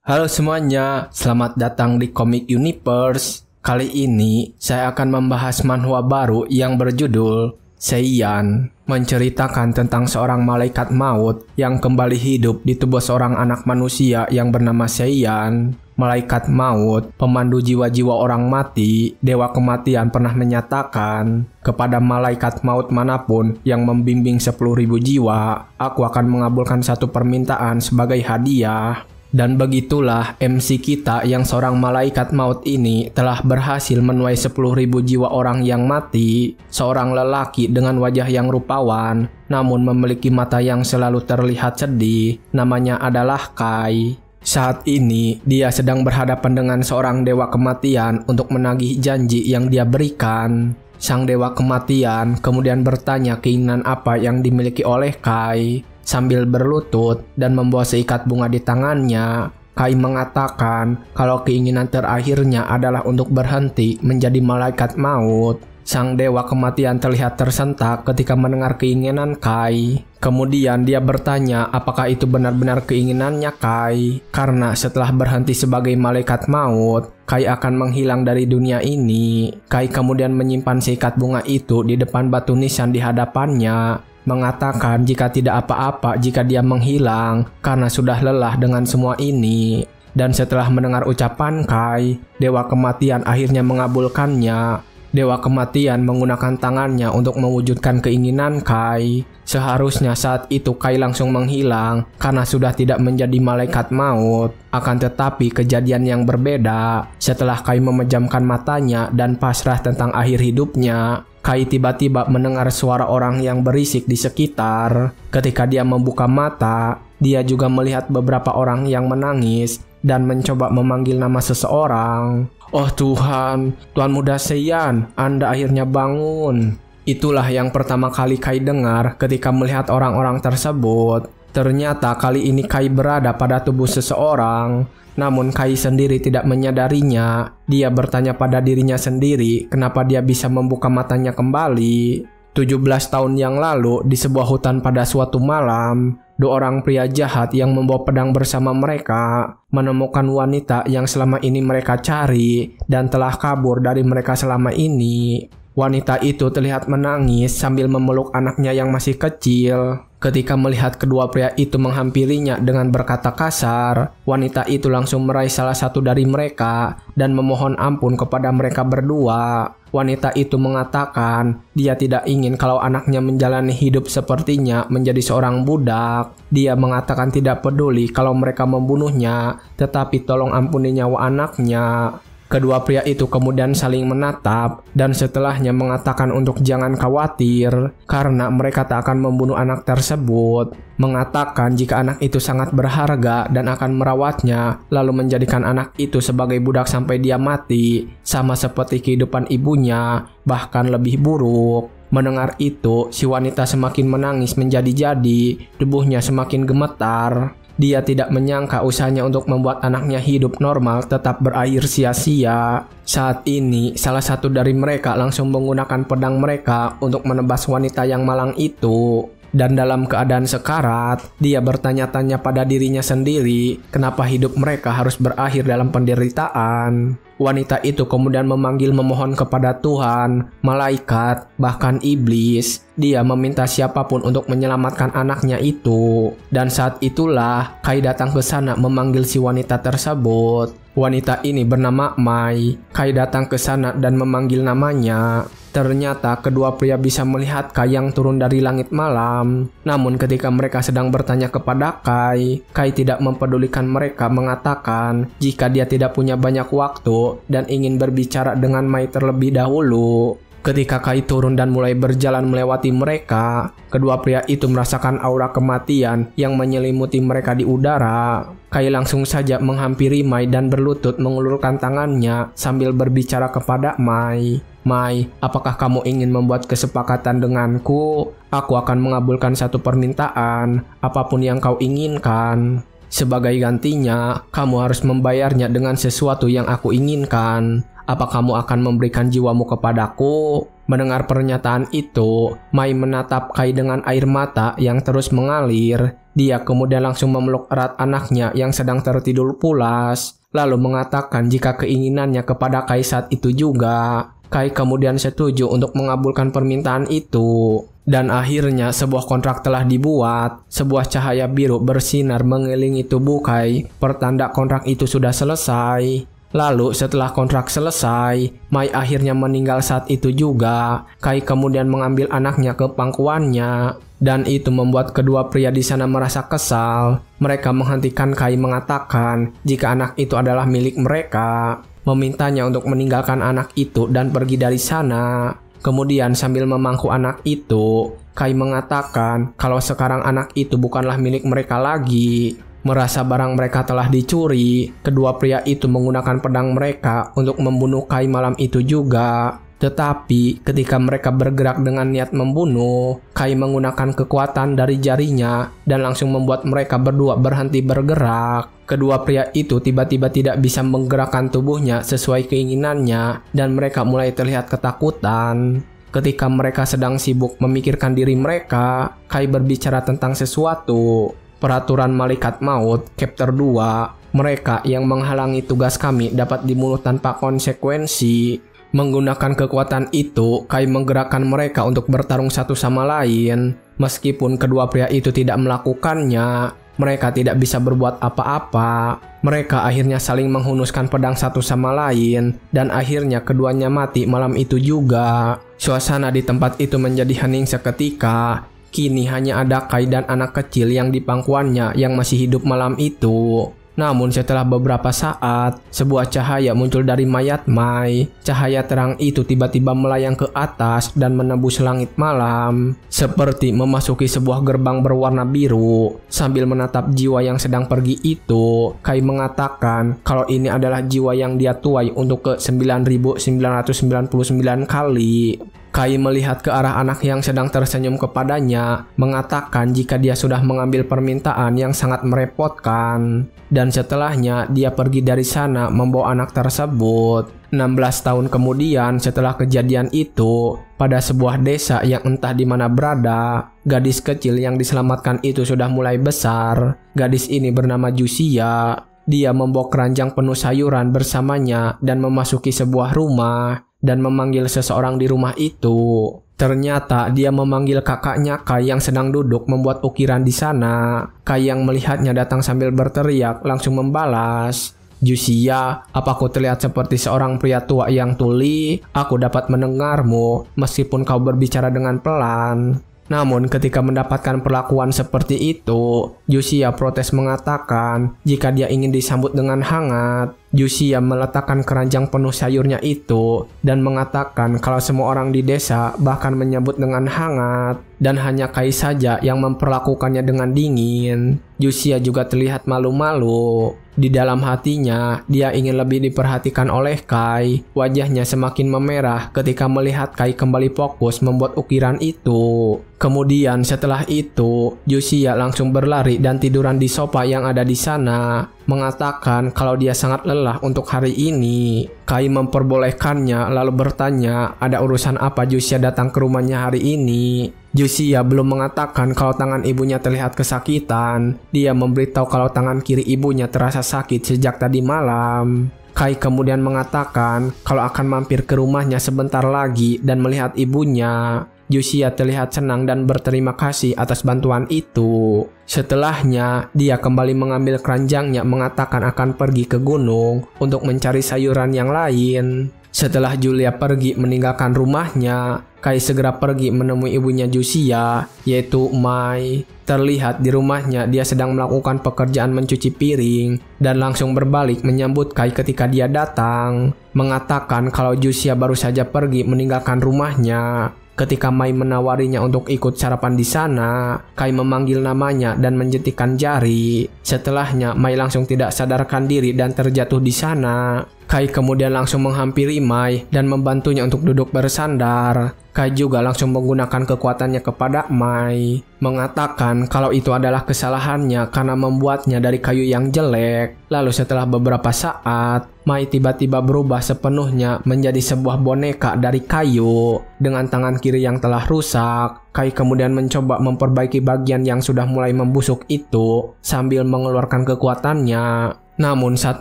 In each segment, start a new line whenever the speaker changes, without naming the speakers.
Halo semuanya, selamat datang di Comic Universe. Kali ini saya akan membahas manhwa baru yang berjudul Seiyan, menceritakan tentang seorang malaikat maut yang kembali hidup di tubuh seorang anak manusia yang bernama Seiyan. Malaikat maut, pemandu jiwa-jiwa orang mati, dewa kematian pernah menyatakan kepada malaikat maut manapun yang membimbing 10.000 jiwa, aku akan mengabulkan satu permintaan sebagai hadiah. Dan begitulah MC kita yang seorang malaikat maut ini telah berhasil menuai 10.000 jiwa orang yang mati. Seorang lelaki dengan wajah yang rupawan, namun memiliki mata yang selalu terlihat sedih. Namanya adalah Kai. Saat ini, dia sedang berhadapan dengan seorang dewa kematian untuk menagih janji yang dia berikan. Sang dewa kematian kemudian bertanya keinginan apa yang dimiliki oleh Kai. Sambil berlutut dan membawa seikat bunga di tangannya, Kai mengatakan kalau keinginan terakhirnya adalah untuk berhenti menjadi malaikat maut. Sang dewa kematian terlihat tersentak ketika mendengar keinginan Kai. Kemudian dia bertanya apakah itu benar-benar keinginannya Kai. Karena setelah berhenti sebagai malaikat maut, Kai akan menghilang dari dunia ini. Kai kemudian menyimpan seikat bunga itu di depan batu nisan di hadapannya, mengatakan jika tidak apa-apa jika dia menghilang karena sudah lelah dengan semua ini. Dan setelah mendengar ucapan Kai, dewa kematian akhirnya mengabulkannya. Dewa kematian menggunakan tangannya untuk mewujudkan keinginan Kai. Seharusnya saat itu Kai langsung menghilang karena sudah tidak menjadi malaikat maut. Akan tetapi kejadian yang berbeda. Setelah Kai memejamkan matanya dan pasrah tentang akhir hidupnya, Kai tiba-tiba mendengar suara orang yang berisik di sekitar. Ketika dia membuka mata, dia juga melihat beberapa orang yang menangis dan mencoba memanggil nama seseorang. Oh Tuhan, Tuan Muda Seiyan, Anda akhirnya bangun. Itulah yang pertama kali Kai dengar ketika melihat orang-orang tersebut. Ternyata kali ini Kai berada pada tubuh seseorang. Namun Kai sendiri tidak menyadarinya. Dia bertanya pada dirinya sendiri kenapa dia bisa membuka matanya kembali. 17 tahun yang lalu di sebuah hutan pada suatu malam, dua orang pria jahat yang membawa pedang bersama mereka menemukan wanita yang selama ini mereka cari dan telah kabur dari mereka selama ini. Wanita itu terlihat menangis sambil memeluk anaknya yang masih kecil. Ketika melihat kedua pria itu menghampirinya dengan berkata kasar, wanita itu langsung meraih salah satu dari mereka dan memohon ampun kepada mereka berdua. Wanita itu mengatakan dia tidak ingin kalau anaknya menjalani hidup sepertinya menjadi seorang budak. Dia mengatakan tidak peduli kalau mereka membunuhnya, tetapi tolong ampuni nyawa anaknya. Kedua pria itu kemudian saling menatap dan setelahnya mengatakan untuk jangan khawatir karena mereka tak akan membunuh anak tersebut. Mengatakan jika anak itu sangat berharga dan akan merawatnya lalu menjadikan anak itu sebagai budak sampai dia mati, sama seperti kehidupan ibunya, bahkan lebih buruk. Mendengar itu, si wanita semakin menangis menjadi-jadi, tubuhnya semakin gemetar. Dia tidak menyangka usahanya untuk membuat anaknya hidup normal tetap berakhir sia-sia. Saat ini, salah satu dari mereka langsung menggunakan pedang mereka untuk menebas wanita yang malang itu. Dan dalam keadaan sekarat, dia bertanya-tanya pada dirinya sendiri, kenapa hidup mereka harus berakhir dalam penderitaan. Wanita itu kemudian memanggil memohon kepada Tuhan, malaikat, bahkan iblis. Dia meminta siapapun untuk menyelamatkan anaknya itu. Dan saat itulah Kai datang ke sana memanggil si wanita tersebut. Wanita ini bernama Mai. Kai datang ke sana dan memanggil namanya. Ternyata kedua pria bisa melihat Kai yang turun dari langit malam. Namun ketika mereka sedang bertanya kepada Kai, Kai tidak mempedulikan mereka, mengatakan jika dia tidak punya banyak waktu dan ingin berbicara dengan Mai terlebih dahulu. Ketika Kai turun dan mulai berjalan melewati mereka, kedua pria itu merasakan aura kematian yang menyelimuti mereka di udara. Kai langsung saja menghampiri Mai dan berlutut mengulurkan tangannya sambil berbicara kepada Mai. Mai, apakah kamu ingin membuat kesepakatan denganku? Aku akan mengabulkan satu permintaan, apapun yang kau inginkan. Sebagai gantinya, kamu harus membayarnya dengan sesuatu yang aku inginkan. apa kamu akan memberikan jiwamu kepadaku?" Mendengar pernyataan itu, Mai menatap Kai dengan air mata yang terus mengalir. Dia kemudian langsung memeluk erat anaknya yang sedang tertidur pulas, lalu mengatakan jika keinginannya kepada Kai saat itu juga. Kai kemudian setuju untuk mengabulkan permintaan itu. Dan akhirnya sebuah kontrak telah dibuat. Sebuah cahaya biru bersinar mengelilingi tubuh Kai, pertanda kontrak itu sudah selesai. Lalu setelah kontrak selesai, Mai akhirnya meninggal saat itu juga. Kai kemudian mengambil anaknya ke pangkuannya, dan itu membuat kedua pria di sana merasa kesal. Mereka menghentikan Kai mengatakan jika anak itu adalah milik mereka, memintanya untuk meninggalkan anak itu dan pergi dari sana. Kemudian sambil memangku anak itu, Kai mengatakan kalau sekarang anak itu bukanlah milik mereka lagi. Merasa barang mereka telah dicuri, kedua pria itu menggunakan pedang mereka untuk membunuh Kai malam itu juga. Tetapi ketika mereka bergerak dengan niat membunuh, Kai menggunakan kekuatan dari jarinya dan langsung membuat mereka berdua berhenti bergerak. Kedua pria itu tiba-tiba tidak bisa menggerakkan tubuhnya sesuai keinginannya dan mereka mulai terlihat ketakutan. Ketika mereka sedang sibuk memikirkan diri mereka, Kai berbicara tentang sesuatu. Peraturan malaikat maut, chapter 2, mereka yang menghalangi tugas kami dapat dibunuh tanpa konsekuensi. Menggunakan kekuatan itu, Kai menggerakkan mereka untuk bertarung satu sama lain. Meskipun kedua pria itu tidak melakukannya, mereka tidak bisa berbuat apa-apa. Mereka akhirnya saling menghunuskan pedang satu sama lain, dan akhirnya keduanya mati malam itu juga. Suasana di tempat itu menjadi hening seketika. Kini hanya ada Kai dan anak kecil yang di pangkuannya yang masih hidup malam itu. Namun setelah beberapa saat, sebuah cahaya muncul dari mayat Mai. Cahaya terang itu tiba-tiba melayang ke atas dan menembus langit malam, seperti memasuki sebuah gerbang berwarna biru. Sambil menatap jiwa yang sedang pergi itu, Kai mengatakan kalau ini adalah jiwa yang dia tuai untuk ke 9.999 kali. Kai melihat ke arah anak yang sedang tersenyum kepadanya, mengatakan jika dia sudah mengambil permintaan yang sangat merepotkan. Dan setelahnya dia pergi dari sana membawa anak tersebut. 16 tahun kemudian setelah kejadian itu, pada sebuah desa yang entah di mana berada, gadis kecil yang diselamatkan itu sudah mulai besar. Gadis ini bernama Jusia. Dia membawa keranjang penuh sayuran bersamanya dan memasuki sebuah rumah dan memanggil seseorang di rumah itu. Ternyata dia memanggil kakaknya Kai yang sedang duduk membuat ukiran di sana. Kai yang melihatnya datang sambil berteriak langsung membalas, "Jusia, apa aku terlihat seperti seorang pria tua yang tuli? Aku dapat mendengarmu meskipun kau berbicara dengan pelan." Namun ketika mendapatkan perlakuan seperti itu, Jusia protes mengatakan jika dia ingin disambut dengan hangat. Jusia meletakkan keranjang penuh sayurnya itu dan mengatakan kalau semua orang di desa bahkan menyambut dengan hangat dan hanya Kai saja yang memperlakukannya dengan dingin. Jusia juga terlihat malu-malu. Di dalam hatinya, dia ingin lebih diperhatikan oleh Kai. Wajahnya semakin memerah ketika melihat Kai kembali fokus membuat ukiran itu. Kemudian setelah itu, Jusia langsung berlari dan tiduran di sofa yang ada di sana, mengatakan kalau dia sangat lelah untuk hari ini. Kai memperbolehkannya lalu bertanya ada urusan apa Jusia datang ke rumahnya hari ini. Jusia belum mengatakan kalau tangan ibunya terlihat kesakitan. Dia memberitahu kalau tangan kiri ibunya terasa sakit sejak tadi malam. Kai kemudian mengatakan kalau akan mampir ke rumahnya sebentar lagi dan melihat ibunya. Jusia terlihat senang dan berterima kasih atas bantuan itu. Setelahnya, dia kembali mengambil keranjangnya mengatakan akan pergi ke gunung untuk mencari sayuran yang lain. Setelah Julia pergi meninggalkan rumahnya, Kai segera pergi menemui ibunya Jusia, yaitu Mai. Terlihat di rumahnya dia sedang melakukan pekerjaan mencuci piring dan langsung berbalik menyambut Kai ketika dia datang, mengatakan kalau Jusia baru saja pergi meninggalkan rumahnya. Ketika Mai menawarinya untuk ikut sarapan di sana, Kai memanggil namanya dan menjentikan jari. Setelahnya, Mai langsung tidak sadarkan diri dan terjatuh di sana. Kai kemudian langsung menghampiri Mai dan membantunya untuk duduk bersandar. Kai juga langsung menggunakan kekuatannya kepada Mai, mengatakan kalau itu adalah kesalahannya karena membuatnya dari kayu yang jelek. Lalu setelah beberapa saat, Mai tiba-tiba berubah sepenuhnya menjadi sebuah boneka dari kayu dengan tangan kiri yang telah rusak. Kai kemudian mencoba memperbaiki bagian yang sudah mulai membusuk itu sambil mengeluarkan kekuatannya. Namun saat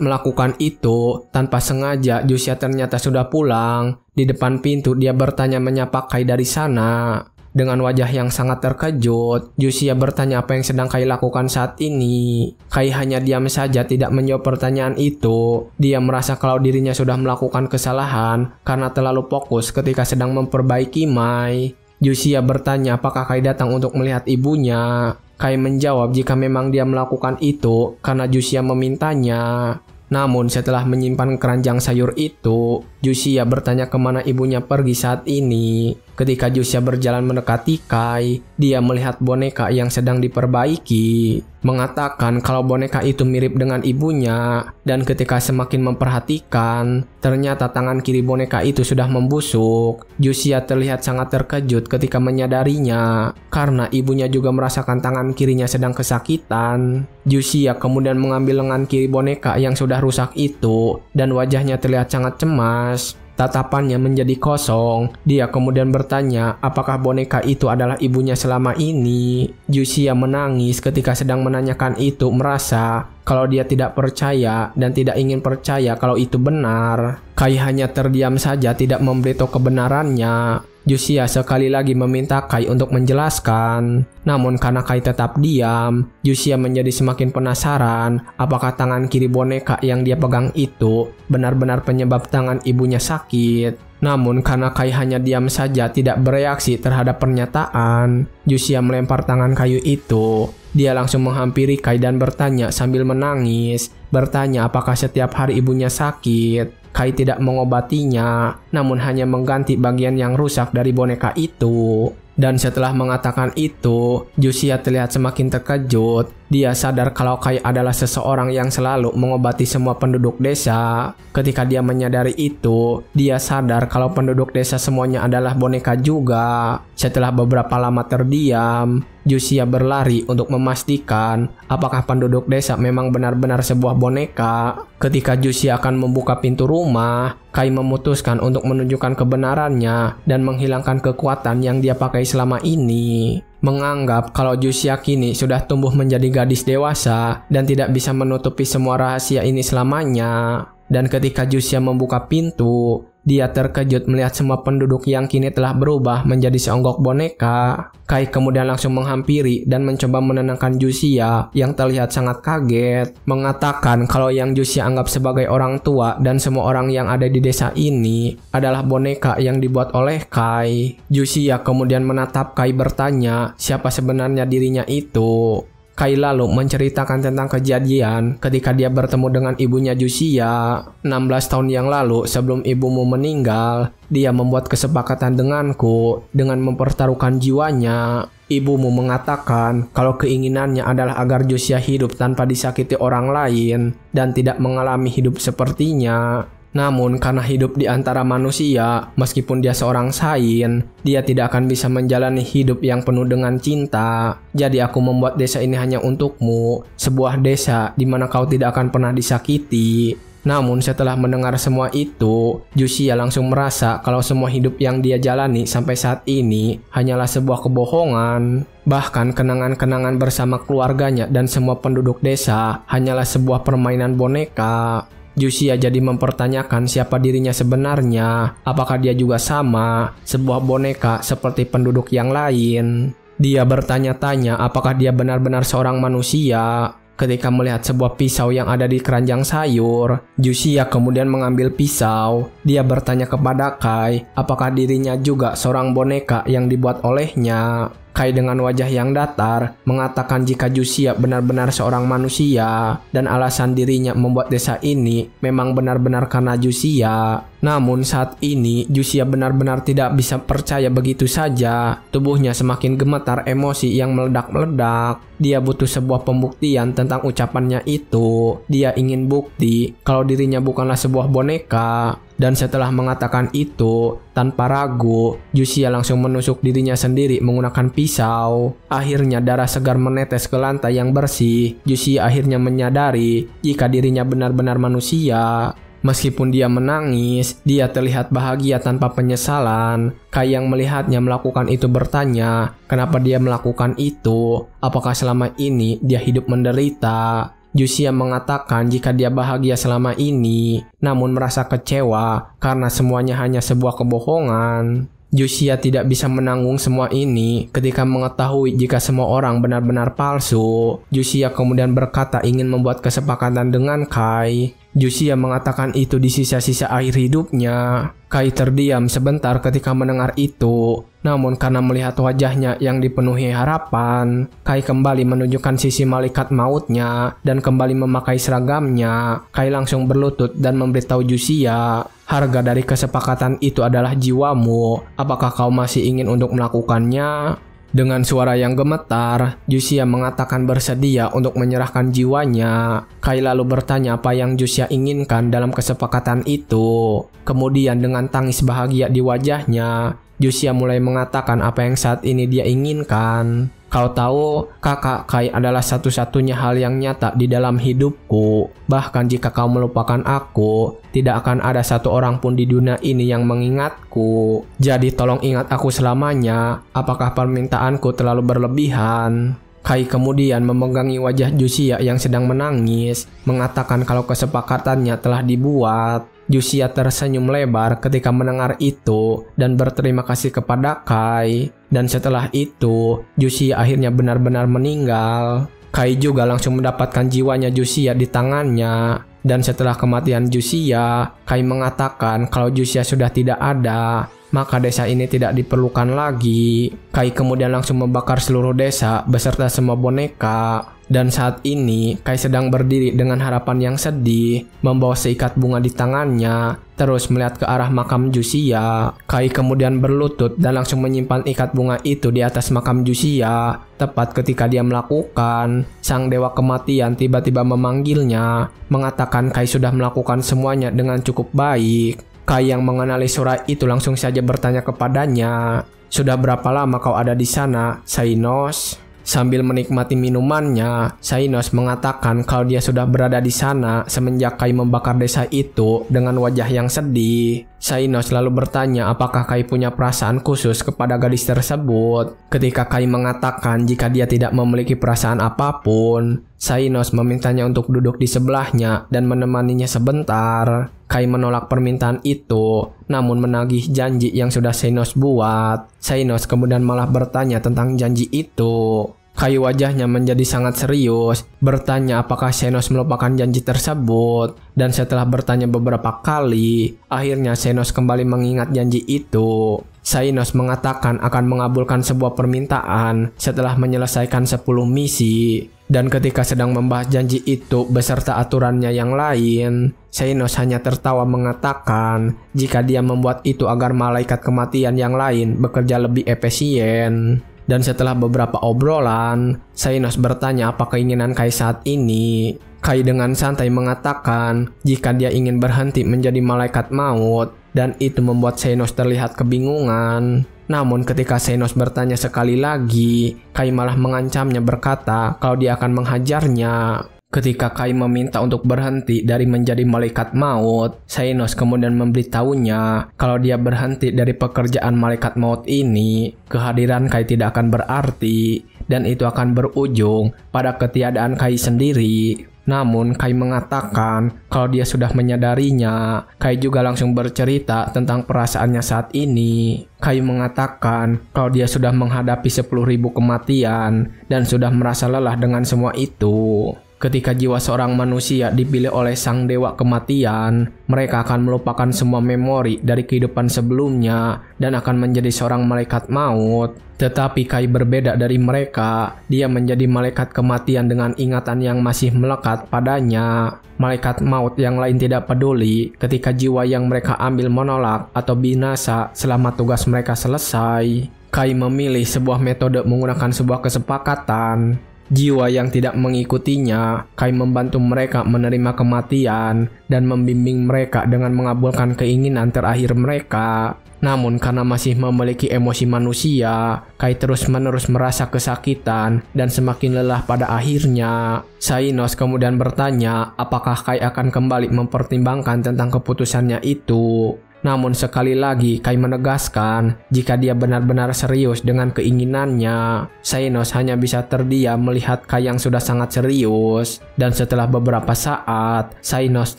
melakukan itu, tanpa sengaja Jusia ternyata sudah pulang. Di depan pintu dia bertanya menyapa Kai dari sana. Dengan wajah yang sangat terkejut, Jusia bertanya apa yang sedang Kai lakukan saat ini. Kai hanya diam saja tidak menjawab pertanyaan itu. Dia merasa kalau dirinya sudah melakukan kesalahan karena terlalu fokus ketika sedang memperbaiki Mai. Jusia bertanya apakah Kai datang untuk melihat ibunya. Kai menjawab jika memang dia melakukan itu karena Jusia memintanya. Namun setelah menyimpan keranjang sayur itu, Jusia bertanya kemana ibunya pergi saat ini. Ketika Jusia berjalan mendekati Kai, dia melihat boneka yang sedang diperbaiki, mengatakan kalau boneka itu mirip dengan ibunya. Dan ketika semakin memperhatikan, ternyata tangan kiri boneka itu sudah membusuk. Jusia terlihat sangat terkejut ketika menyadarinya, karena ibunya juga merasakan tangan kirinya sedang kesakitan. Jusia kemudian mengambil lengan kiri boneka yang sudah rusak itu, dan wajahnya terlihat sangat cemas. Tatapannya menjadi kosong. Dia kemudian bertanya apakah boneka itu adalah ibunya selama ini. Jusia menangis ketika sedang menanyakan itu, merasa kalau dia tidak percaya dan tidak ingin percaya kalau itu benar. Kai hanya terdiam saja tidak memberitahu kebenarannya. Jusia sekali lagi meminta Kai untuk menjelaskan. Namun karena Kai tetap diam, Jusia menjadi semakin penasaran apakah tangan kiri boneka yang dia pegang itu benar-benar penyebab tangan ibunya sakit. Namun karena Kai hanya diam saja tidak bereaksi terhadap pernyataan, Jusia melempar tangan kayu itu. Dia langsung menghampiri Kai dan bertanya sambil menangis, bertanya apakah setiap hari ibunya sakit. Kai tidak mengobatinya, namun hanya mengganti bagian yang rusak dari boneka itu. Dan setelah mengatakan itu, Jusia terlihat semakin terkejut. Dia sadar kalau Kai adalah seseorang yang selalu mengobati semua penduduk desa. Ketika dia menyadari itu, dia sadar kalau penduduk desa semuanya adalah boneka juga. Setelah beberapa lama terdiam, Jusia berlari untuk memastikan apakah penduduk desa memang benar-benar sebuah boneka. Ketika Jusia akan membuka pintu rumah, Kai memutuskan untuk menunjukkan kebenarannya dan menghilangkan kekuatan yang dia pakai selama ini. Menganggap kalau Jusia kini sudah tumbuh menjadi gadis dewasa dan tidak bisa menutupi semua rahasia ini selamanya. Dan ketika Jusia membuka pintu, dia terkejut melihat semua penduduk yang kini telah berubah menjadi seonggok boneka. Kai kemudian langsung menghampiri dan mencoba menenangkan Jusia yang terlihat sangat kaget, mengatakan kalau yang Jusia anggap sebagai orang tua dan semua orang yang ada di desa ini adalah boneka yang dibuat oleh Kai. Jusia kemudian menatap Kai bertanya siapa sebenarnya dirinya itu. Kai lalu menceritakan tentang kejadian ketika dia bertemu dengan ibunya Jusia. 16 tahun yang lalu sebelum ibumu meninggal, dia membuat kesepakatan denganku dengan mempertaruhkan jiwanya. Ibumu mengatakan kalau keinginannya adalah agar Jusia hidup tanpa disakiti orang lain dan tidak mengalami hidup sepertinya. Namun karena hidup di antara manusia, meskipun dia seorang sain, dia tidak akan bisa menjalani hidup yang penuh dengan cinta. Jadi aku membuat desa ini hanya untukmu, sebuah desa di mana kau tidak akan pernah disakiti. Namun setelah mendengar semua itu, Jusia langsung merasa kalau semua hidup yang dia jalani sampai saat ini hanyalah sebuah kebohongan. Bahkan kenangan-kenangan bersama keluarganya dan semua penduduk desa hanyalah sebuah permainan boneka. Jusia jadi mempertanyakan siapa dirinya sebenarnya, apakah dia juga sama, sebuah boneka seperti penduduk yang lain. Dia bertanya-tanya apakah dia benar-benar seorang manusia. Ketika melihat sebuah pisau yang ada di keranjang sayur, Jusia kemudian mengambil pisau. Dia bertanya kepada Kai apakah dirinya juga seorang boneka yang dibuat olehnya. Kai dengan wajah yang datar mengatakan jika Jusia benar-benar seorang manusia dan alasan dirinya membuat desa ini memang benar-benar karena Jusia. Namun saat ini Jusia benar-benar tidak bisa percaya begitu saja. Tubuhnya semakin gemetar emosi yang meledak-meledak. Dia butuh sebuah pembuktian tentang ucapannya itu. Dia ingin bukti kalau dirinya bukanlah sebuah boneka. Dan setelah mengatakan itu, tanpa ragu, Jusia langsung menusuk dirinya sendiri menggunakan pisau. Akhirnya darah segar menetes ke lantai yang bersih. Jusia akhirnya menyadari jika dirinya benar-benar manusia. Meskipun dia menangis, dia terlihat bahagia tanpa penyesalan. Kai yang melihatnya melakukan itu bertanya, kenapa dia melakukan itu? Apakah selama ini dia hidup menderita? Jusia mengatakan jika dia bahagia selama ini, namun merasa kecewa karena semuanya hanya sebuah kebohongan. Jusia tidak bisa menanggung semua ini ketika mengetahui jika semua orang benar-benar palsu. Jusia kemudian berkata ingin membuat kesepakatan dengan Kai. Jusia mengatakan itu di sisa-sisa akhir hidupnya. Kai terdiam sebentar ketika mendengar itu. Namun karena melihat wajahnya yang dipenuhi harapan, Kai kembali menunjukkan sisi malaikat mautnya dan kembali memakai seragamnya. Kai langsung berlutut dan memberitahu Jusia, harga dari kesepakatan itu adalah jiwamu. Apakah kau masih ingin untuk melakukannya? Dengan suara yang gemetar, Jusia mengatakan bersedia untuk menyerahkan jiwanya. Kai lalu bertanya apa yang Jusia inginkan dalam kesepakatan itu. Kemudian dengan tangis bahagia di wajahnya, Jusia mulai mengatakan apa yang saat ini dia inginkan. Kau tahu, kakak Kai adalah satu-satunya hal yang nyata di dalam hidupku. Bahkan jika kau melupakan aku, tidak akan ada satu orang pun di dunia ini yang mengingatku. Jadi tolong ingat aku selamanya. Apakah permintaanku terlalu berlebihan? Kai kemudian memegangi wajah Jusia yang sedang menangis, mengatakan kalau kesepakatannya telah dibuat. Jusia tersenyum lebar ketika mendengar itu dan berterima kasih kepada Kai. Dan setelah itu, Jusia akhirnya benar-benar meninggal. Kai juga langsung mendapatkan jiwanya Jusia di tangannya. Dan setelah kematian Jusia, Kai mengatakan kalau Jusia sudah tidak ada, maka desa ini tidak diperlukan lagi. Kai kemudian langsung membakar seluruh desa beserta semua boneka. Dan saat ini, Kai sedang berdiri dengan harapan yang sedih, membawa seikat bunga di tangannya, terus melihat ke arah makam Jusia. Kai kemudian berlutut dan langsung menyimpan ikat bunga itu di atas makam Jusia. Tepat ketika dia melakukan, sang dewa kematian tiba-tiba memanggilnya, mengatakan Kai sudah melakukan semuanya dengan cukup baik. Kai yang mengenali surah itu langsung saja bertanya kepadanya, "Sudah berapa lama kau ada di sana, Sainos?" Sambil menikmati minumannya, Sainos mengatakan kalau dia sudah berada di sana semenjak Kai membakar desa itu dengan wajah yang sedih. Sainos lalu bertanya apakah Kai punya perasaan khusus kepada gadis tersebut. Ketika Kai mengatakan jika dia tidak memiliki perasaan apapun, Sainos memintanya untuk duduk di sebelahnya dan menemaninya sebentar. Kai menolak permintaan itu, namun menagih janji yang sudah Sainos buat. Sainos kemudian malah bertanya tentang janji itu. Kai wajahnya menjadi sangat serius, bertanya apakah Sainos melupakan janji tersebut. Dan setelah bertanya beberapa kali, akhirnya Sainos kembali mengingat janji itu. Sainos mengatakan akan mengabulkan sebuah permintaan setelah menyelesaikan 10 misi. Dan ketika sedang membahas janji itu beserta aturannya yang lain, Sainos hanya tertawa mengatakan jika dia membuat itu agar malaikat kematian yang lain bekerja lebih efisien. Dan setelah beberapa obrolan, Sainos bertanya apa keinginan Kai saat ini. Kai dengan santai mengatakan jika dia ingin berhenti menjadi malaikat maut, dan itu membuat Sainos terlihat kebingungan. Namun ketika Sainos bertanya sekali lagi, Kai malah mengancamnya berkata kalau dia akan menghajarnya. Ketika Kai meminta untuk berhenti dari menjadi malaikat maut, Sainos kemudian memberitahunya kalau dia berhenti dari pekerjaan malaikat maut ini, kehadiran Kai tidak akan berarti, dan itu akan berujung pada ketiadaan Kai sendiri. Namun Kai mengatakan kalau dia sudah menyadarinya. Kai juga langsung bercerita tentang perasaannya saat ini. Kai mengatakan kalau dia sudah menghadapi 10.000 kematian dan sudah merasa lelah dengan semua itu. Ketika jiwa seorang manusia dipilih oleh sang dewa kematian, mereka akan melupakan semua memori dari kehidupan sebelumnya dan akan menjadi seorang malaikat maut. Tetapi Kai berbeda dari mereka, dia menjadi malaikat kematian dengan ingatan yang masih melekat padanya. Malaikat maut yang lain tidak peduli ketika jiwa yang mereka ambil menolak atau binasa selama tugas mereka selesai. Kai memilih sebuah metode menggunakan sebuah kesepakatan. Jiwa yang tidak mengikutinya, Kai membantu mereka menerima kematian dan membimbing mereka dengan mengabulkan keinginan terakhir mereka. Namun karena masih memiliki emosi manusia, Kai terus-menerus merasa kesakitan dan semakin lelah pada akhirnya. Xainos kemudian bertanya apakah Kai akan kembali mempertimbangkan tentang keputusannya itu. Namun sekali lagi Kai menegaskan jika dia benar-benar serius dengan keinginannya. Xainos hanya bisa terdiam melihat Kai yang sudah sangat serius. Dan setelah beberapa saat, Xainos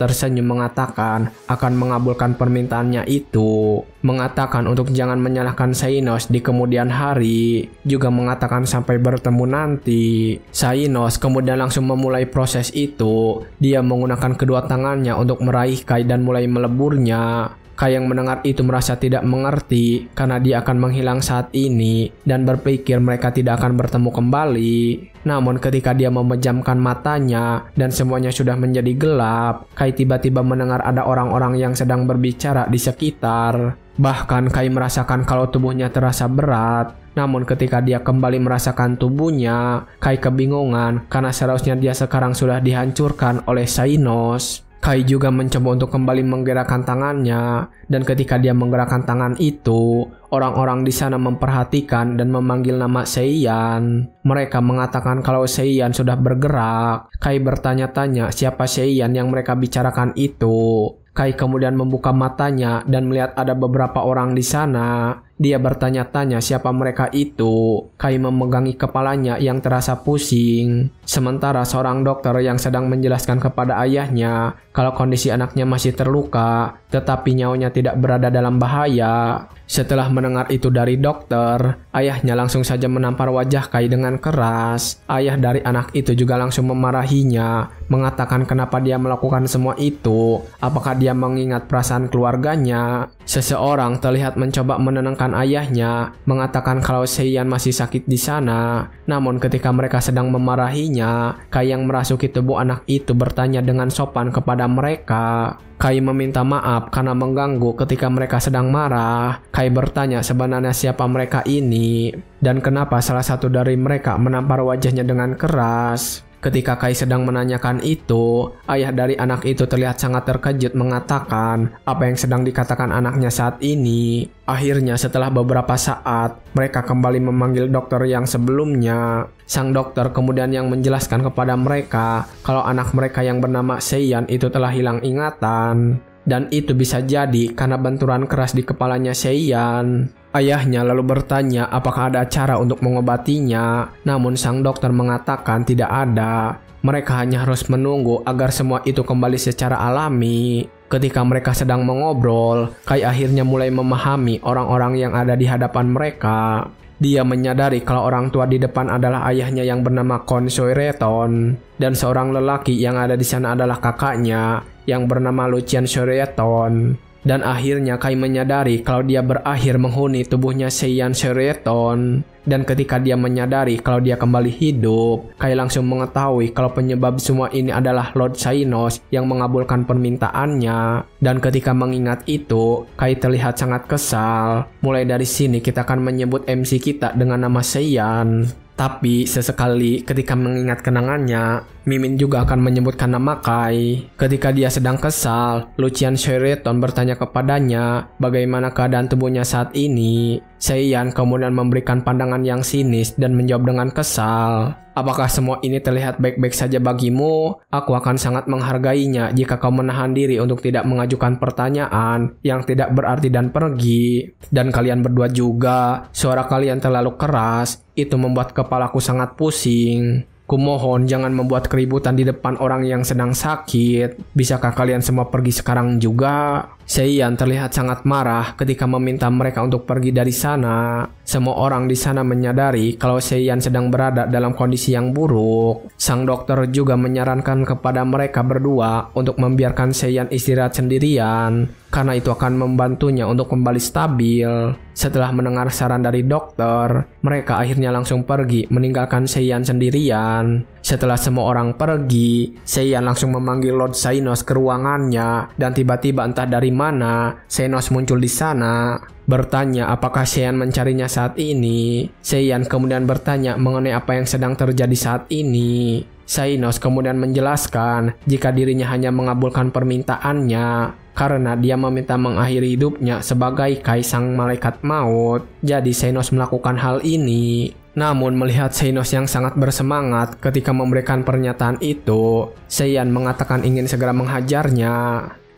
tersenyum mengatakan akan mengabulkan permintaannya itu. Mengatakan untuk jangan menyalahkan Xainos di kemudian hari. Juga mengatakan sampai bertemu nanti. Xainos kemudian langsung memulai proses itu. Dia menggunakan kedua tangannya untuk meraih Kai dan mulai meleburnya. Kai yang mendengar itu merasa tidak mengerti karena dia akan menghilang saat ini dan berpikir mereka tidak akan bertemu kembali. Namun ketika dia memejamkan matanya dan semuanya sudah menjadi gelap, Kai tiba-tiba mendengar ada orang-orang yang sedang berbicara di sekitar. Bahkan Kai merasakan kalau tubuhnya terasa berat. Namun ketika dia kembali merasakan tubuhnya, Kai kebingungan karena seharusnya dia sekarang sudah dihancurkan oleh Xainos. Kai juga mencoba untuk kembali menggerakkan tangannya, dan ketika dia menggerakkan tangan itu, orang-orang di sana memperhatikan dan memanggil nama Seiyan. Mereka mengatakan kalau Seiyan sudah bergerak. Kai bertanya-tanya siapa Seiyan yang mereka bicarakan itu. Kai kemudian membuka matanya dan melihat ada beberapa orang di sana. Dia bertanya-tanya siapa mereka itu. Kai memegangi kepalanya yang terasa pusing. Sementara seorang dokter yang sedang menjelaskan kepada ayahnya kalau kondisi anaknya masih terluka, tetapi nyawanya tidak berada dalam bahaya. Setelah mendengar itu dari dokter, ayahnya langsung saja menampar wajah Kai dengan keras. Ayah dari anak itu juga langsung memarahinya, mengatakan kenapa dia melakukan semua itu. Apakah dia mengingat perasaan keluarganya? Seseorang terlihat mencoba menenangkan ayahnya, mengatakan kalau Seiyan masih sakit di sana. Namun ketika mereka sedang memarahinya, Kai yang merasuki tubuh anak itu bertanya dengan sopan kepada mereka. Kai meminta maaf karena mengganggu ketika mereka sedang marah. Kai bertanya sebenarnya siapa mereka ini dan kenapa salah satu dari mereka menampar wajahnya dengan keras. Ketika Kai sedang menanyakan itu, ayah dari anak itu terlihat sangat terkejut mengatakan apa yang sedang dikatakan anaknya saat ini. Akhirnya setelah beberapa saat, mereka kembali memanggil dokter yang sebelumnya. Sang dokter kemudian yang menjelaskan kepada mereka kalau anak mereka yang bernama Seiyan itu telah hilang ingatan. Dan itu bisa jadi karena benturan keras di kepalanya Seiyan. Ayahnya lalu bertanya apakah ada cara untuk mengobatinya, namun sang dokter mengatakan tidak ada. Mereka hanya harus menunggu agar semua itu kembali secara alami. Ketika mereka sedang mengobrol, Kai akhirnya mulai memahami orang-orang yang ada di hadapan mereka. Dia menyadari kalau orang tua di depan adalah ayahnya yang bernama Kon Soireton, dan seorang lelaki yang ada di sana adalah kakaknya yang bernama Lucian Soireton. Dan akhirnya Kai menyadari kalau dia berakhir menghuni tubuhnya Seiyan Soireton. Dan ketika dia menyadari kalau dia kembali hidup, Kai langsung mengetahui kalau penyebab semua ini adalah Lord Xainos yang mengabulkan permintaannya. Dan ketika mengingat itu, Kai terlihat sangat kesal. Mulai dari sini kita akan menyebut MC kita dengan nama Seiyan. Tapi sesekali ketika mengingat kenangannya, Mimin juga akan menyebutkan nama Kai. Ketika dia sedang kesal, Lucian Soireton bertanya kepadanya bagaimana keadaan tubuhnya saat ini. Seiyan kemudian memberikan pandangan yang sinis dan menjawab dengan kesal. Apakah semua ini terlihat baik-baik saja bagimu? Aku akan sangat menghargainya jika kau menahan diri untuk tidak mengajukan pertanyaan yang tidak berarti dan pergi. Dan kalian berdua juga, suara kalian terlalu keras. Itu membuat kepalaku sangat pusing. Kumohon jangan membuat keributan di depan orang yang sedang sakit. Bisakah kalian semua pergi sekarang juga? Seiyan terlihat sangat marah ketika meminta mereka untuk pergi dari sana. Semua orang di sana menyadari kalau Seiyan sedang berada dalam kondisi yang buruk. Sang dokter juga menyarankan kepada mereka berdua untuk membiarkan Seiyan istirahat sendirian, karena itu akan membantunya untuk kembali stabil. Setelah mendengar saran dari dokter, mereka akhirnya langsung pergi meninggalkan Seiyan sendirian. Setelah semua orang pergi, Seiyan langsung memanggil Lord Xainos ke ruangannya, dan tiba-tiba entah dari mana Xainos muncul di sana. Bertanya apakah Seiyan mencarinya saat ini. Seiyan kemudian bertanya mengenai apa yang sedang terjadi saat ini. Xainos kemudian menjelaskan jika dirinya hanya mengabulkan permintaannya karena dia meminta mengakhiri hidupnya sebagai kaisang malaikat maut. Jadi Xainos melakukan hal ini. Namun melihat Xainos yang sangat bersemangat ketika memberikan pernyataan itu, Seiyan mengatakan ingin segera menghajarnya.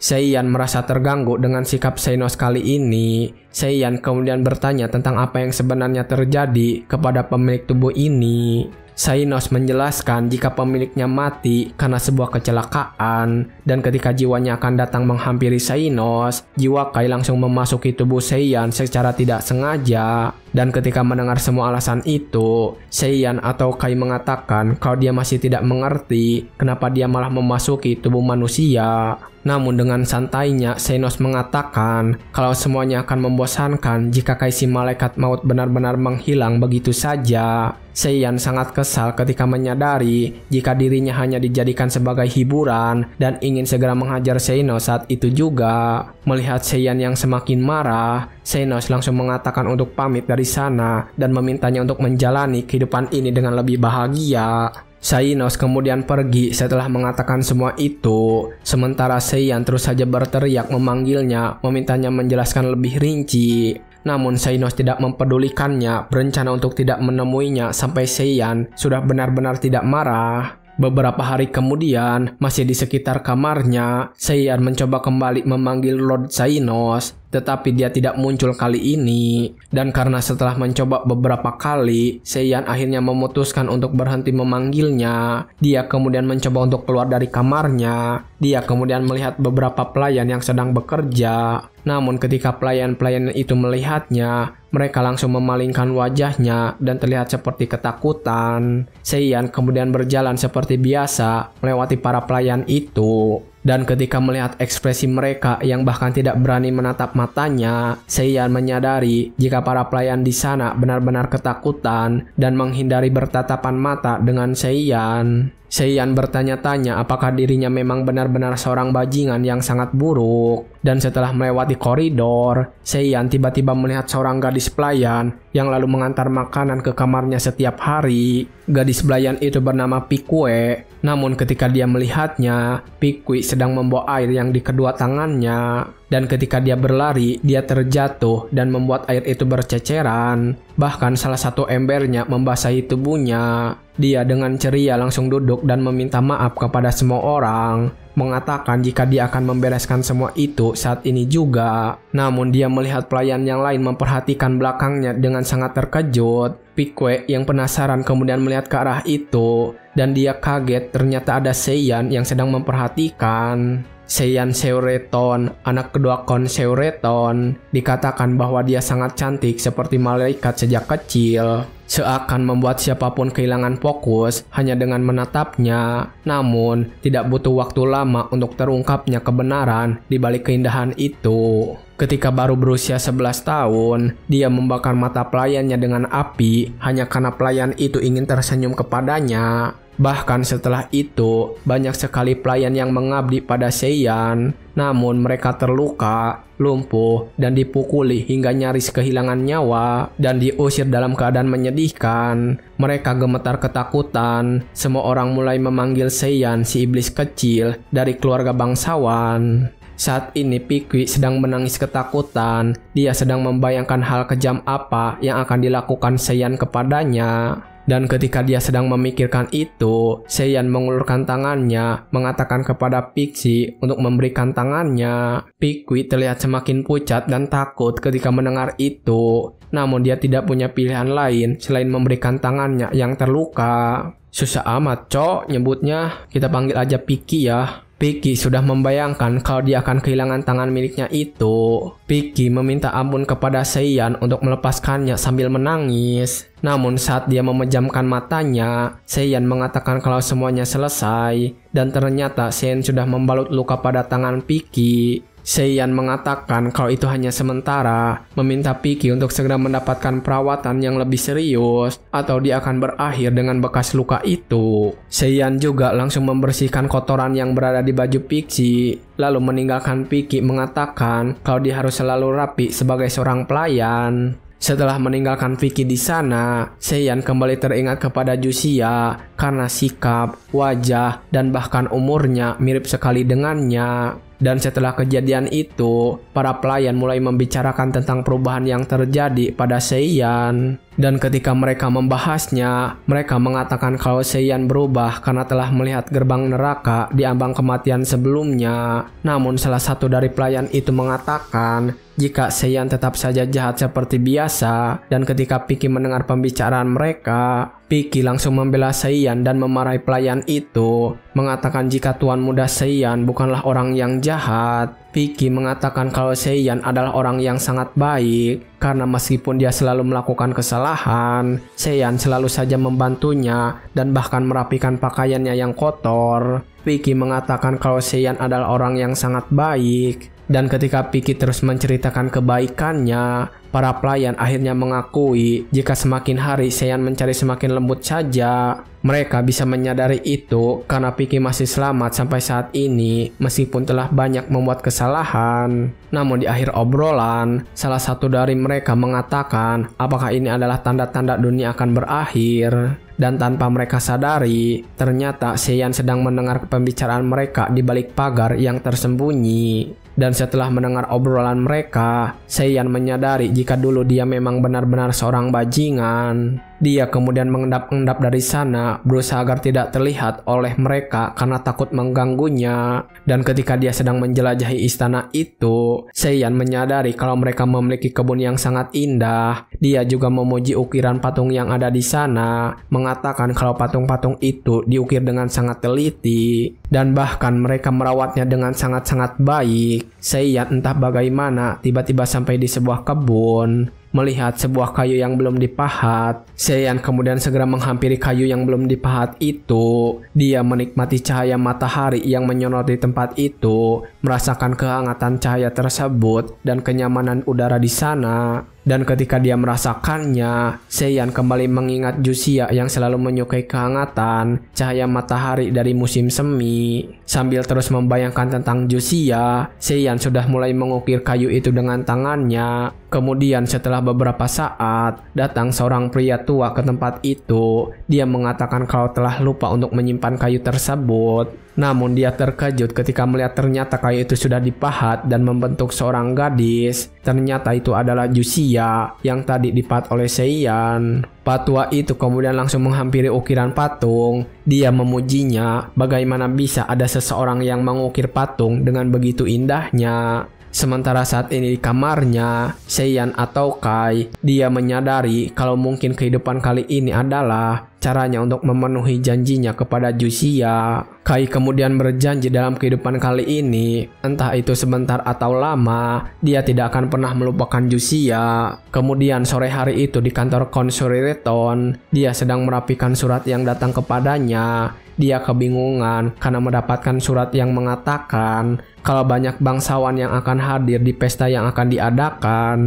Seiyan merasa terganggu dengan sikap Xainos kali ini. Seiyan kemudian bertanya tentang apa yang sebenarnya terjadi kepada pemilik tubuh ini. Xainos menjelaskan jika pemiliknya mati karena sebuah kecelakaan, dan ketika jiwanya akan datang menghampiri Xainos, jiwa Kai langsung memasuki tubuh Seiyan secara tidak sengaja. Dan ketika mendengar semua alasan itu, Seiyan atau Kai mengatakan kalau dia masih tidak mengerti kenapa dia malah memasuki tubuh manusia. Namun dengan santainya Xainos mengatakan kalau semuanya akan membosankan jika Kai si malaikat maut benar-benar menghilang begitu saja. Seiyan sangat kesal ketika menyadari jika dirinya hanya dijadikan sebagai hiburan dan ingin segera menghajar Xainos saat itu juga. Melihat Seiyan yang semakin marah, Xainos langsung mengatakan untuk pamit dari sana dan memintanya untuk menjalani kehidupan ini dengan lebih bahagia. Xainos kemudian pergi setelah mengatakan semua itu, sementara Seiyan terus saja berteriak memanggilnya, memintanya menjelaskan lebih rinci. Namun Xainos tidak mempedulikannya, berencana untuk tidak menemuinya sampai Seiyan sudah benar-benar tidak marah. Beberapa hari kemudian, masih di sekitar kamarnya, Seiyan mencoba kembali memanggil Lord Xainos, tetapi dia tidak muncul kali ini. Dan karena setelah mencoba beberapa kali, Seiyan akhirnya memutuskan untuk berhenti memanggilnya. Dia kemudian mencoba untuk keluar dari kamarnya. Dia kemudian melihat beberapa pelayan yang sedang bekerja. Namun ketika pelayan-pelayan itu melihatnya, mereka langsung memalingkan wajahnya dan terlihat seperti ketakutan. Seiyan kemudian berjalan seperti biasa melewati para pelayan itu. Dan ketika melihat ekspresi mereka yang bahkan tidak berani menatap matanya, Seiyan menyadari jika para pelayan di sana benar-benar ketakutan dan menghindari bertatapan mata dengan Seiyan. Seiyan bertanya-tanya apakah dirinya memang benar-benar seorang bajingan yang sangat buruk. Dan setelah melewati koridor, Seiyan tiba-tiba melihat seorang gadis pelayan yang lalu mengantar makanan ke kamarnya setiap hari. Gadis pelayan itu bernama Pikue. Namun ketika dia melihatnya, Pikui sedang membawa air yang di kedua tangannya. Dan ketika dia berlari, dia terjatuh dan membuat air itu berceceran. Bahkan salah satu embernya membasahi tubuhnya. Dia dengan ceria langsung duduk dan meminta maaf kepada semua orang, mengatakan jika dia akan membereskan semua itu saat ini juga. Namun dia melihat pelayan yang lain memperhatikan belakangnya dengan sangat terkejut. Pikue yang penasaran kemudian melihat ke arah itu, dan dia kaget ternyata ada Seiyan yang sedang memperhatikan. Seiyan Seureton, anak kedua Kon Seureton, dikatakan bahwa dia sangat cantik seperti malaikat sejak kecil. Seakan membuat siapapun kehilangan fokus hanya dengan menatapnya. Namun, tidak butuh waktu lama untuk terungkapnya kebenaran di balik keindahan itu. Ketika baru berusia 11 tahun, dia membakar mata pelayannya dengan api hanya karena pelayan itu ingin tersenyum kepadanya. Bahkan setelah itu, banyak sekali pelayan yang mengabdi pada Seiyan. Namun mereka terluka, lumpuh, dan dipukuli hingga nyaris kehilangan nyawa dan diusir dalam keadaan menyedihkan. Mereka gemetar ketakutan. Semua orang mulai memanggil Seiyan si iblis kecil dari keluarga bangsawan. Saat ini Pikui sedang menangis ketakutan. Dia sedang membayangkan hal kejam apa yang akan dilakukan Seiyan kepadanya. Dan ketika dia sedang memikirkan itu, Seiyan mengulurkan tangannya, mengatakan kepada Pixie untuk memberikan tangannya. Pikui terlihat semakin pucat dan takut ketika mendengar itu. Namun dia tidak punya pilihan lain selain memberikan tangannya yang terluka. Susah amat, Cok, nyebutnya. Kita panggil aja Piki ya. Vicky sudah membayangkan kalau dia akan kehilangan tangan miliknya itu. Vicky meminta ampun kepada Seiyan untuk melepaskannya sambil menangis. Namun saat dia memejamkan matanya, Seiyan mengatakan kalau semuanya selesai. Dan ternyata Seiyan sudah membalut luka pada tangan Vicky. Seiyan mengatakan kalau itu hanya sementara, meminta Vicky untuk segera mendapatkan perawatan yang lebih serius atau dia akan berakhir dengan bekas luka itu. Seiyan juga langsung membersihkan kotoran yang berada di baju Vicky, lalu meninggalkan Vicky mengatakan kalau dia harus selalu rapi sebagai seorang pelayan. Setelah meninggalkan Vicky di sana, Seiyan kembali teringat kepada Jusia karena sikap, wajah, dan bahkan umurnya mirip sekali dengannya. Dan setelah kejadian itu, para pelayan mulai membicarakan tentang perubahan yang terjadi pada Seiyan. Dan ketika mereka membahasnya, mereka mengatakan kalau Seiyan berubah karena telah melihat gerbang neraka di ambang kematian sebelumnya. Namun salah satu dari pelayan itu mengatakan jika Seiyan tetap saja jahat seperti biasa. Dan ketika Vicky mendengar pembicaraan mereka, Vicky langsung membela Seiyan dan memarahi pelayan itu, mengatakan jika tuan muda Seiyan bukanlah orang yang jahat. Vicky mengatakan kalau Seiyan adalah orang yang sangat baik, karena meskipun dia selalu melakukan kesalahan, Seiyan selalu saja membantunya dan bahkan merapikan pakaiannya yang kotor. Vicky mengatakan kalau Seiyan adalah orang yang sangat baik. Dan ketika Vicky terus menceritakan kebaikannya, para pelayan akhirnya mengakui jika semakin hari Seiyan mencari semakin lembut saja. Mereka bisa menyadari itu karena Vicky masih selamat sampai saat ini meskipun telah banyak membuat kesalahan. Namun di akhir obrolan, salah satu dari mereka mengatakan apakah ini adalah tanda-tanda dunia akan berakhir. Dan tanpa mereka sadari, ternyata Seiyan sedang mendengar pembicaraan mereka di balik pagar yang tersembunyi. Dan setelah mendengar obrolan mereka, Seiyan menyadari jika dulu dia memang benar-benar seorang bajingan. Dia kemudian mengendap-endap dari sana, berusaha agar tidak terlihat oleh mereka karena takut mengganggunya. Dan ketika dia sedang menjelajahi istana itu, Seiyan menyadari kalau mereka memiliki kebun yang sangat indah. Dia juga memuji ukiran patung yang ada di sana, mengatakan kalau patung-patung itu diukir dengan sangat teliti. Dan bahkan mereka merawatnya dengan sangat-sangat baik. Seiyan entah bagaimana tiba-tiba sampai di sebuah kebun. Melihat sebuah kayu yang belum dipahat, Seiyan kemudian segera menghampiri kayu yang belum dipahat itu. Dia menikmati cahaya matahari yang menyoroti tempat itu, merasakan kehangatan cahaya tersebut dan kenyamanan udara di sana. Dan ketika dia merasakannya, Seiyan kembali mengingat Jusia yang selalu menyukai kehangatan cahaya matahari dari musim semi. Sambil terus membayangkan tentang Jusia, Seiyan sudah mulai mengukir kayu itu dengan tangannya. Kemudian setelah beberapa saat, datang seorang pria tua ke tempat itu. Dia mengatakan kalau telah lupa untuk menyimpan kayu tersebut. Namun dia terkejut ketika melihat ternyata kayu itu sudah dipahat dan membentuk seorang gadis. Ternyata itu adalah Jusia yang tadi dipahat oleh Seiyan. Patua itu kemudian langsung menghampiri ukiran patung. Dia memujinya bagaimana bisa ada seseorang yang mengukir patung dengan begitu indahnya. Sementara saat ini di kamarnya, Seiyan atau Kai, dia menyadari kalau mungkin kehidupan kali ini adalah caranya untuk memenuhi janjinya kepada Jusia. Kai kemudian berjanji dalam kehidupan kali ini, entah itu sebentar atau lama, dia tidak akan pernah melupakan Jusia. Kemudian sore hari itu di kantor Consurireton, dia sedang merapikan surat yang datang kepadanya. Dia kebingungan karena mendapatkan surat yang mengatakan kalau banyak bangsawan yang akan hadir di pesta yang akan diadakan.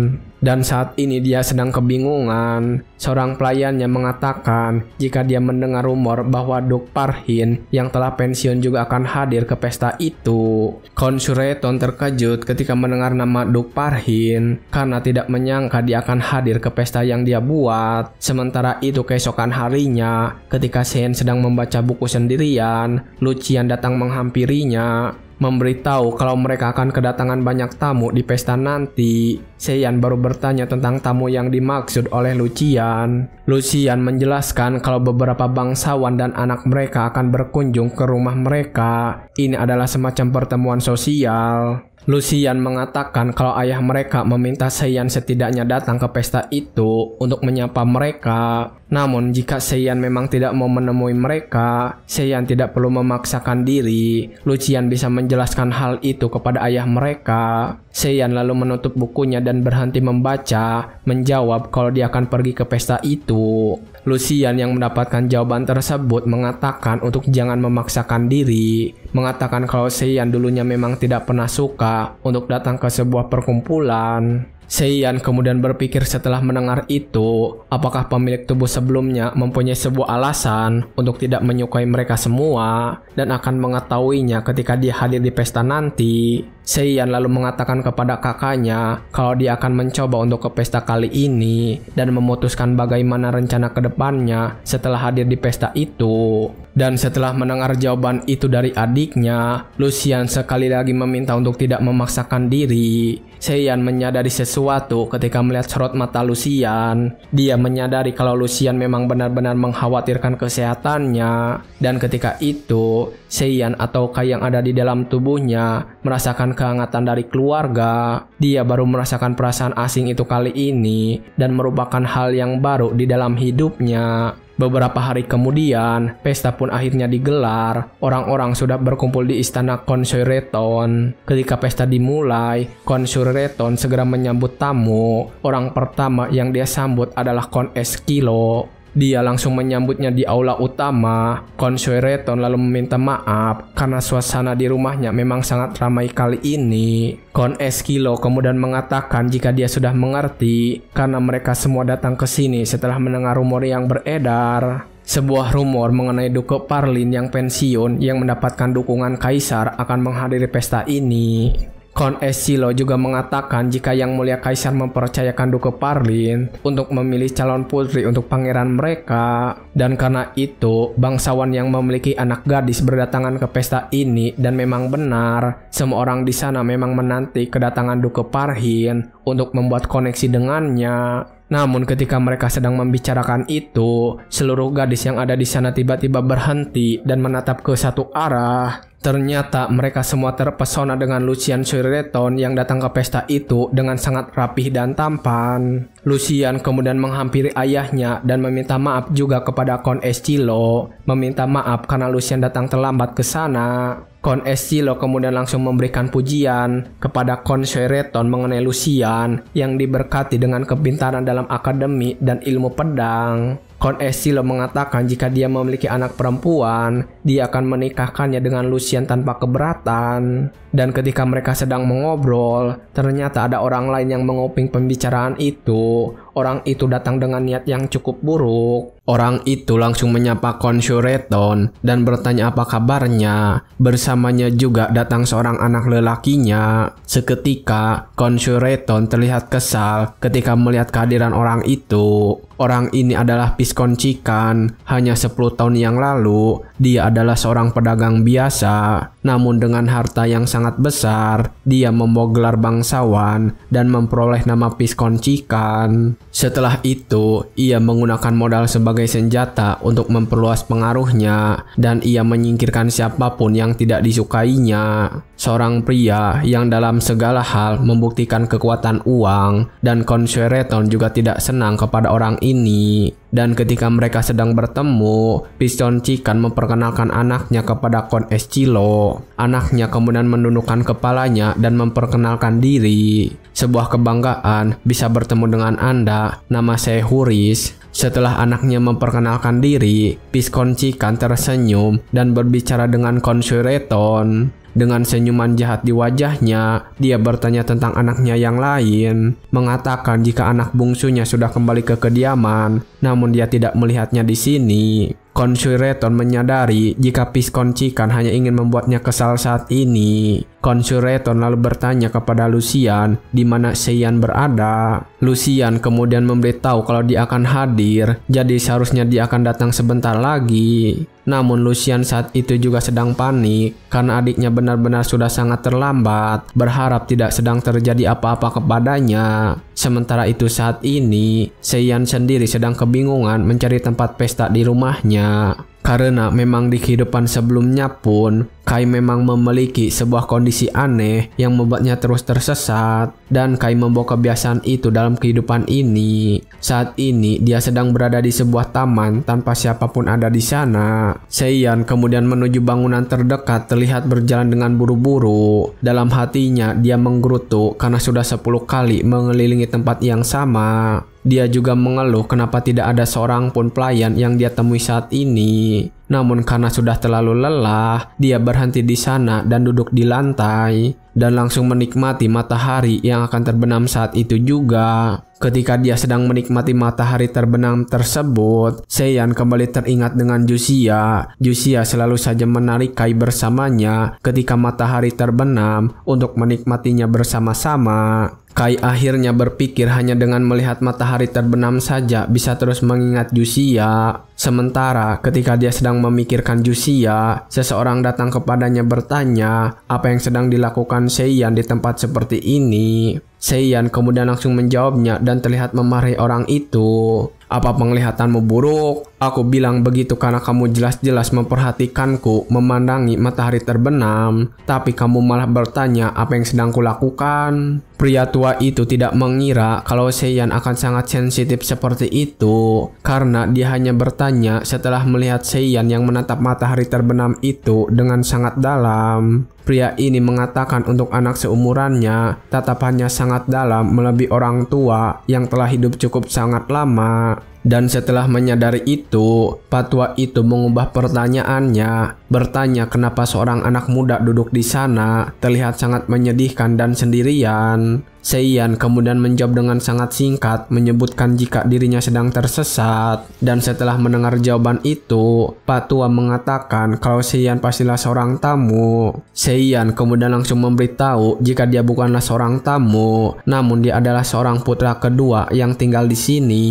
Dan saat ini dia sedang kebingungan. Seorang pelayannya mengatakan jika dia mendengar rumor bahwa Duk Parhin yang telah pensiun juga akan hadir ke pesta itu. Consurireton terkejut ketika mendengar nama Duk Parhin karena tidak menyangka dia akan hadir ke pesta yang dia buat. Sementara itu keesokan harinya, ketika Seiyan sedang membaca buku sendirian, Lucian datang menghampirinya, memberitahu kalau mereka akan kedatangan banyak tamu di pesta nanti. Seiyan baru bertanya tentang tamu yang dimaksud oleh Lucian. Lucian menjelaskan kalau beberapa bangsawan dan anak mereka akan berkunjung ke rumah mereka. Ini adalah semacam pertemuan sosial. Lucian mengatakan kalau ayah mereka meminta Seiyan setidaknya datang ke pesta itu untuk menyapa mereka. Namun jika Seiyan memang tidak mau menemui mereka, Seiyan tidak perlu memaksakan diri. Lucian bisa menjelaskan hal itu kepada ayah mereka. Seiyan lalu menutup bukunya dan berhenti membaca, menjawab kalau dia akan pergi ke pesta itu. Lucian yang mendapatkan jawaban tersebut mengatakan untuk jangan memaksakan diri, mengatakan kalau Seiyan dulunya memang tidak pernah suka untuk datang ke sebuah perkumpulan. Seiyan kemudian berpikir setelah mendengar itu, apakah pemilik tubuh sebelumnya mempunyai sebuah alasan untuk tidak menyukai mereka semua dan akan mengetahuinya ketika dia hadir di pesta nanti. Seiyan lalu mengatakan kepada kakaknya kalau dia akan mencoba untuk ke pesta kali ini dan memutuskan bagaimana rencana ke depannya setelah hadir di pesta itu. Dan setelah mendengar jawaban itu dari adiknya, Lucian sekali lagi meminta untuk tidak memaksakan diri. Seiyan menyadari sesuatu ketika melihat sorot mata Lucian. Dia menyadari kalau Lucian memang benar-benar mengkhawatirkan kesehatannya. Dan ketika itu, Seiyan atau Kai yang ada di dalam tubuhnya merasakan kehangatan dari keluarga. Dia baru merasakan perasaan asing itu kali ini dan merupakan hal yang baru di dalam hidupnya. Beberapa hari kemudian, pesta pun akhirnya digelar. Orang-orang sudah berkumpul di istana Konshureton. Ketika pesta dimulai, Konshureton segera menyambut tamu. Orang pertama yang dia sambut adalah Kon Eskilo. Dia langsung menyambutnya di aula utama. Konshureton lalu meminta maaf karena suasana di rumahnya memang sangat ramai kali ini. Kon Eskilo kemudian mengatakan jika dia sudah mengerti karena mereka semua datang ke sini setelah mendengar rumor yang beredar. Sebuah rumor mengenai Duke Parlin yang pensiun yang mendapatkan dukungan kaisar akan menghadiri pesta ini. Kon Eskilo juga mengatakan jika Yang Mulia Kaisar mempercayakan Duke Parlin untuk memilih calon putri untuk pangeran mereka. Dan karena itu, bangsawan yang memiliki anak gadis berdatangan ke pesta ini dan memang benar, semua orang di sana memang menanti kedatangan Duke Parlin untuk membuat koneksi dengannya. Namun ketika mereka sedang membicarakan itu, seluruh gadis yang ada di sana tiba-tiba berhenti dan menatap ke satu arah. Ternyata mereka semua terpesona dengan Lucian Shuireton yang datang ke pesta itu dengan sangat rapih dan tampan. Lucian kemudian menghampiri ayahnya dan meminta maaf juga kepada Kon Eskilo. Meminta maaf karena Lucian datang terlambat ke sana. Kon Eskilo kemudian langsung memberikan pujian kepada Kon Shuireton mengenai Lucian yang diberkati dengan kepintaran dalam akademi dan ilmu pedang. Kon Eskilo mengatakan jika dia memiliki anak perempuan, dia akan menikahkannya dengan Lucian tanpa keberatan. Dan ketika mereka sedang mengobrol, ternyata ada orang lain yang menguping pembicaraan itu. Orang itu datang dengan niat yang cukup buruk. Orang itu langsung menyapa Kon Shuireton dan bertanya apa kabarnya. Bersamanya juga datang seorang anak lelakinya. Seketika, Kon Shuireton terlihat kesal ketika melihat kehadiran orang itu. Orang ini adalah Piskon Chikan. Hanya 10 tahun yang lalu, dia adalah seorang pedagang biasa. Namun dengan harta yang sangat besar, dia membawa gelar bangsawan dan memperoleh nama Piskon Chikan. Setelah itu, ia menggunakan modal sebagai senjata untuk memperluas pengaruhnya dan ia menyingkirkan siapapun yang tidak disukainya. Seorang pria yang dalam segala hal membuktikan kekuatan uang dan Kon Shuireton juga tidak senang kepada orang ini. Dan ketika mereka sedang bertemu, Piskon Chikan memperkenalkan anaknya kepada Kon Eskilo. Anaknya kemudian menundukkan kepalanya dan memperkenalkan diri. Sebuah kebanggaan bisa bertemu dengan Anda, nama saya Huris. Setelah anaknya memperkenalkan diri, Piskon Chikan tersenyum dan berbicara dengan Kon Shuireton. Dengan senyuman jahat di wajahnya, dia bertanya tentang anaknya yang lain, mengatakan jika anak bungsunya sudah kembali ke kediaman, namun dia tidak melihatnya di sini. Kon Shuireton menyadari jika Piskon Chikan hanya ingin membuatnya kesal saat ini. Kon Shuireton lalu bertanya kepada Lucian di mana Seiyan berada. Lucian kemudian memberitahu kalau dia akan hadir, jadi seharusnya dia akan datang sebentar lagi. Namun Lucian saat itu juga sedang panik karena adiknya benar-benar sudah sangat terlambat, berharap tidak sedang terjadi apa-apa kepadanya. Sementara itu saat ini, Seiyan sendiri sedang kebingungan mencari tempat pesta di rumahnya. Karena memang di kehidupan sebelumnya pun, Kai memang memiliki sebuah kondisi aneh yang membuatnya terus tersesat, dan Kai membawa kebiasaan itu dalam kehidupan ini. Saat ini dia sedang berada di sebuah taman tanpa siapapun ada di sana. Seiyan kemudian menuju bangunan terdekat terlihat berjalan dengan buru-buru. Dalam hatinya dia menggerutu karena sudah 10 kali mengelilingi tempat yang sama. Dia juga mengeluh kenapa tidak ada seorang pun pelayan yang dia temui saat ini. Namun karena sudah terlalu lelah, dia berhenti di sana dan duduk di lantai dan langsung menikmati matahari yang akan terbenam saat itu juga. Ketika dia sedang menikmati matahari terbenam tersebut, Seiyan kembali teringat dengan Jusia. Jusia selalu saja menarik Kai bersamanya ketika matahari terbenam untuk menikmatinya bersama-sama. Kai akhirnya berpikir hanya dengan melihat matahari terbenam saja bisa terus mengingat Jusia. Sementara ketika dia sedang memikirkan Jusia, seseorang datang kepadanya bertanya apa yang sedang dilakukan Seiyan di tempat seperti ini. Seiyan kemudian langsung menjawabnya dan terlihat memarahi orang itu. Apa penglihatanmu buruk? Aku bilang begitu karena kamu jelas-jelas memperhatikanku memandangi matahari terbenam, tapi kamu malah bertanya apa yang sedang kulakukan. Pria tua itu tidak mengira kalau Seiyan akan sangat sensitif seperti itu, karena dia hanya bertanya setelah melihat Seiyan yang menatap matahari terbenam itu dengan sangat dalam. Pria ini mengatakan untuk anak seumurannya, tatapannya sangat dalam melebihi orang tua yang telah hidup cukup sangat lama. Dan setelah menyadari itu, Patua itu mengubah pertanyaannya, bertanya kenapa seorang anak muda duduk di sana terlihat sangat menyedihkan dan sendirian. Seiyan kemudian menjawab dengan sangat singkat, menyebutkan jika dirinya sedang tersesat. Dan setelah mendengar jawaban itu, Patua mengatakan kalau Seiyan pastilah seorang tamu. Seiyan kemudian langsung memberitahu jika dia bukanlah seorang tamu, namun dia adalah seorang putra kedua yang tinggal di sini.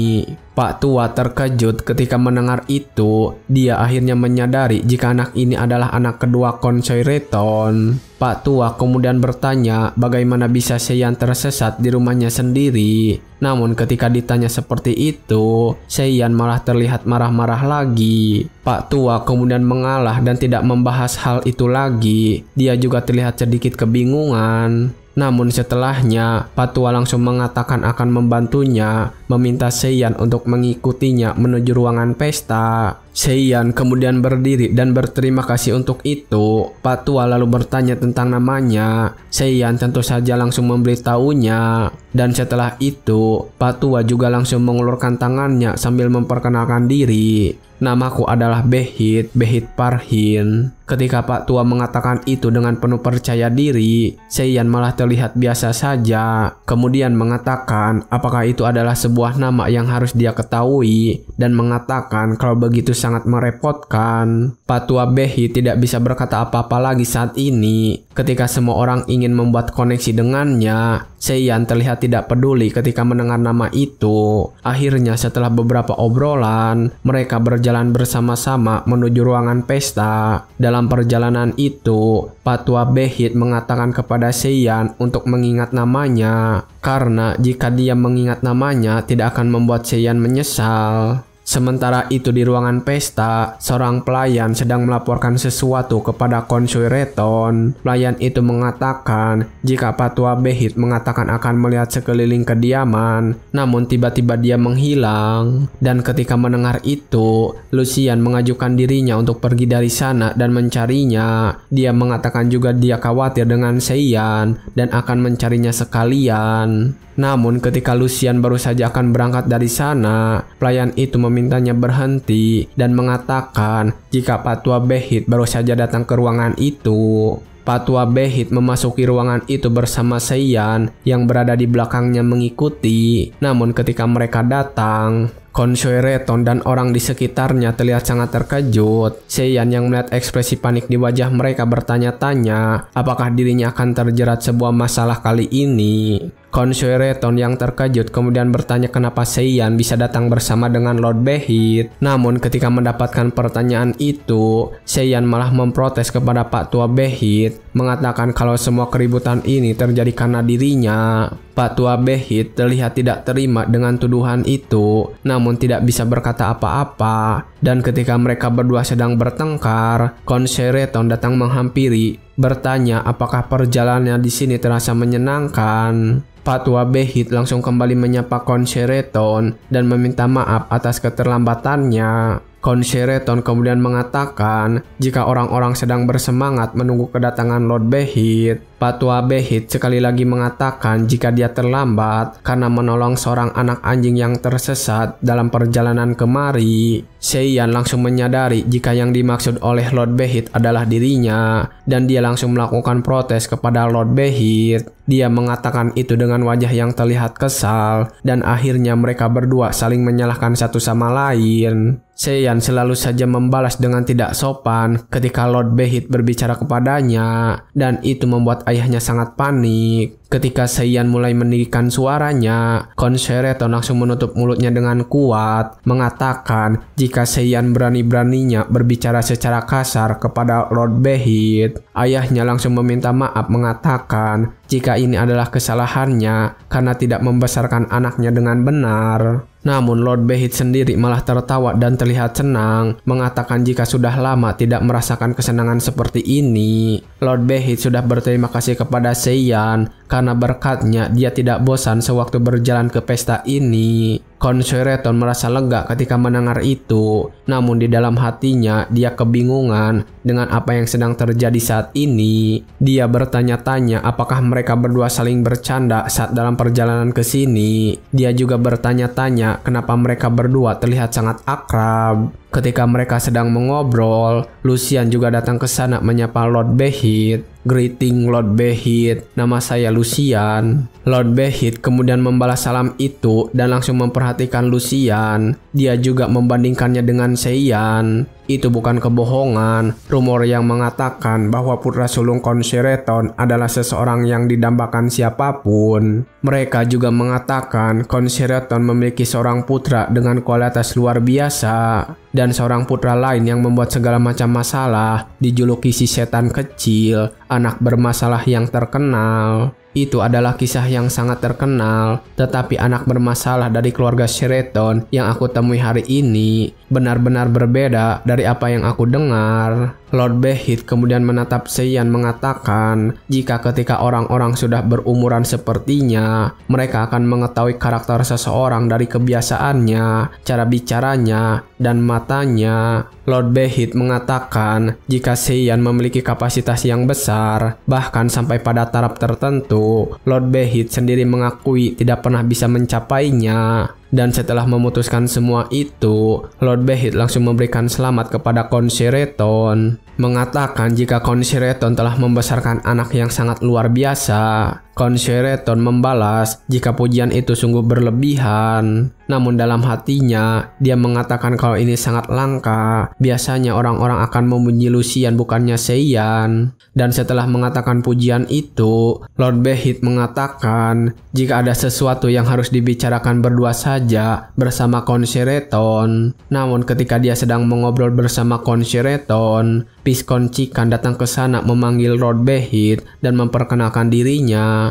Pak Tua terkejut ketika mendengar itu. Dia akhirnya menyadari jika anak ini adalah anak kedua Khonsoi Reton. Pak Tua kemudian bertanya bagaimana bisa Seiyan tersesat di rumahnya sendiri. Namun ketika ditanya seperti itu, Seiyan malah terlihat marah-marah lagi. Pak Tua kemudian mengalah dan tidak membahas hal itu lagi. Dia juga terlihat sedikit kebingungan. Namun setelahnya, Pak Tua langsung mengatakan akan membantunya, meminta Seiyan untuk mengikutinya menuju ruangan pesta. Seiyan kemudian berdiri dan berterima kasih untuk itu. Pak Tua lalu bertanya tentang namanya. Seiyan tentu saja langsung memberitahunya. Dan setelah itu, Pak Tua juga langsung mengulurkan tangannya sambil memperkenalkan diri. Namaku adalah Behit Parhin. Ketika Pak Tua mengatakan itu dengan penuh percaya diri, Seiyan malah terlihat biasa saja. Kemudian mengatakan apakah itu adalah sebuah nama yang harus dia ketahui, dan mengatakan kalau begitu sangat merepotkan. Pak Tua Behit tidak bisa berkata apa-apa lagi saat ini. Ketika semua orang ingin membuat koneksi dengannya, Seiyan terlihat tidak peduli ketika mendengar nama itu. Akhirnya setelah beberapa obrolan, mereka berjalan bersama-sama menuju ruangan pesta. Dalam perjalanan itu, Pak Tua Behit mengatakan kepada Seiyan untuk mengingat namanya, karena jika dia mengingat namanya tidak akan membuat Seiyan menyesal. Sementara itu di ruangan pesta, seorang pelayan sedang melaporkan sesuatu kepada Khonsoi Reton. Pelayan itu mengatakan jika Pak Tua Behit mengatakan akan melihat sekeliling kediaman, namun tiba-tiba dia menghilang. Dan ketika mendengar itu, Lucian mengajukan dirinya untuk pergi dari sana dan mencarinya. Dia mengatakan juga dia khawatir dengan Seiyan dan akan mencarinya sekalian. Namun ketika Lucian baru saja akan berangkat dari sana, pelayan itu memintanya berhenti dan mengatakan jika Pak Tua Behit baru saja datang ke ruangan itu. Pak Tua Behit memasuki ruangan itu bersama Seiyan yang berada di belakangnya mengikuti. Namun ketika mereka datang, Khonsoi Reton dan orang di sekitarnya terlihat sangat terkejut. Seiyan yang melihat ekspresi panik di wajah mereka bertanya-tanya apakah dirinya akan terjerat sebuah masalah kali ini. Khonsoi Reton yang terkejut kemudian bertanya kenapa Seiyan bisa datang bersama dengan Lord Behit. Namun ketika mendapatkan pertanyaan itu, Seiyan malah memprotes kepada Pak Tua Behit, mengatakan kalau semua keributan ini terjadi karena dirinya. Pak Tua Behit terlihat tidak terima dengan tuduhan itu, namun tidak bisa berkata apa-apa. Dan ketika mereka berdua sedang bertengkar, Concerton datang menghampiri, bertanya apakah perjalanannya di sini terasa menyenangkan. Patua Behit langsung kembali menyapa Concerton dan meminta maaf atas keterlambatannya. Concerton kemudian mengatakan jika orang-orang sedang bersemangat menunggu kedatangan Lord Behit. Patua Behit sekali lagi mengatakan jika dia terlambat karena menolong seorang anak anjing yang tersesat dalam perjalanan kemari. Seiyan langsung menyadari jika yang dimaksud oleh Lord Behit adalah dirinya, dan dia langsung melakukan protes kepada Lord Behit. Dia mengatakan itu dengan wajah yang terlihat kesal, dan akhirnya mereka berdua saling menyalahkan satu sama lain. Seiyan selalu saja membalas dengan tidak sopan ketika Lord Behit berbicara kepadanya, dan itu membuat ayahnya sangat panik. Ketika Seiyan mulai meninggikan suaranya, Concerton langsung menutup mulutnya dengan kuat, mengatakan jika Seiyan berani-beraninya berbicara secara kasar kepada Lord Behit. Ayahnya langsung meminta maaf, mengatakan jika ini adalah kesalahannya karena tidak membesarkan anaknya dengan benar. Namun Lord Behit sendiri malah tertawa dan terlihat senang, mengatakan jika sudah lama tidak merasakan kesenangan seperti ini. Lord Behit sudah berterima kasih kepada Seiyan karena berkatnya dia tidak bosan sewaktu berjalan ke pesta ini. Concerton merasa lega ketika mendengar itu, namun di dalam hatinya dia kebingungan dengan apa yang sedang terjadi saat ini. Dia bertanya-tanya apakah mereka berdua saling bercanda saat dalam perjalanan ke sini. Dia juga bertanya-tanya kenapa mereka berdua terlihat sangat akrab. Ketika mereka sedang mengobrol, Lucian juga datang ke sana menyapa Lord Behit. "Greeting Lord Behit, nama saya Lucian." Lord Behit kemudian membalas salam itu dan langsung memperhatikan Lucian. Dia juga membandingkannya dengan Seiyan. Itu bukan kebohongan. Rumor yang mengatakan bahwa putra sulung Concerton adalah seseorang yang didambakan siapapun. Mereka juga mengatakan Concerton memiliki seorang putra dengan kualitas luar biasa, dan seorang putra lain yang membuat segala macam masalah, dijuluki si setan kecil, anak bermasalah yang terkenal. Itu adalah kisah yang sangat terkenal, tetapi anak bermasalah dari keluarga Sheraton yang aku temui hari ini benar-benar berbeda dari apa yang aku dengar. Lord Behit kemudian menatap Seiyan, mengatakan jika ketika orang-orang sudah berumuran sepertinya, mereka akan mengetahui karakter seseorang dari kebiasaannya, cara bicaranya, dan matanya. Lord Behit mengatakan jika Seiyan memiliki kapasitas yang besar, bahkan sampai pada taraf tertentu, Lord Behit sendiri mengakui tidak pernah bisa mencapainya. Dan setelah memutuskan semua itu, Lord Behit langsung memberikan selamat kepada Concerton, mengatakan jika Concerton telah membesarkan anak yang sangat luar biasa. Concerton membalas jika pujian itu sungguh berlebihan. Namun dalam hatinya, dia mengatakan kalau ini sangat langka. Biasanya orang-orang akan memuji Lucian bukannya Seiyan. Dan setelah mengatakan pujian itu, Lord Behit mengatakan jika ada sesuatu yang harus dibicarakan berdua saja bersama Concerton. Namun ketika dia sedang mengobrol bersama Concerton, Piscon Cikan datang ke sana memanggil Lord Behit dan memperkenalkan dirinya.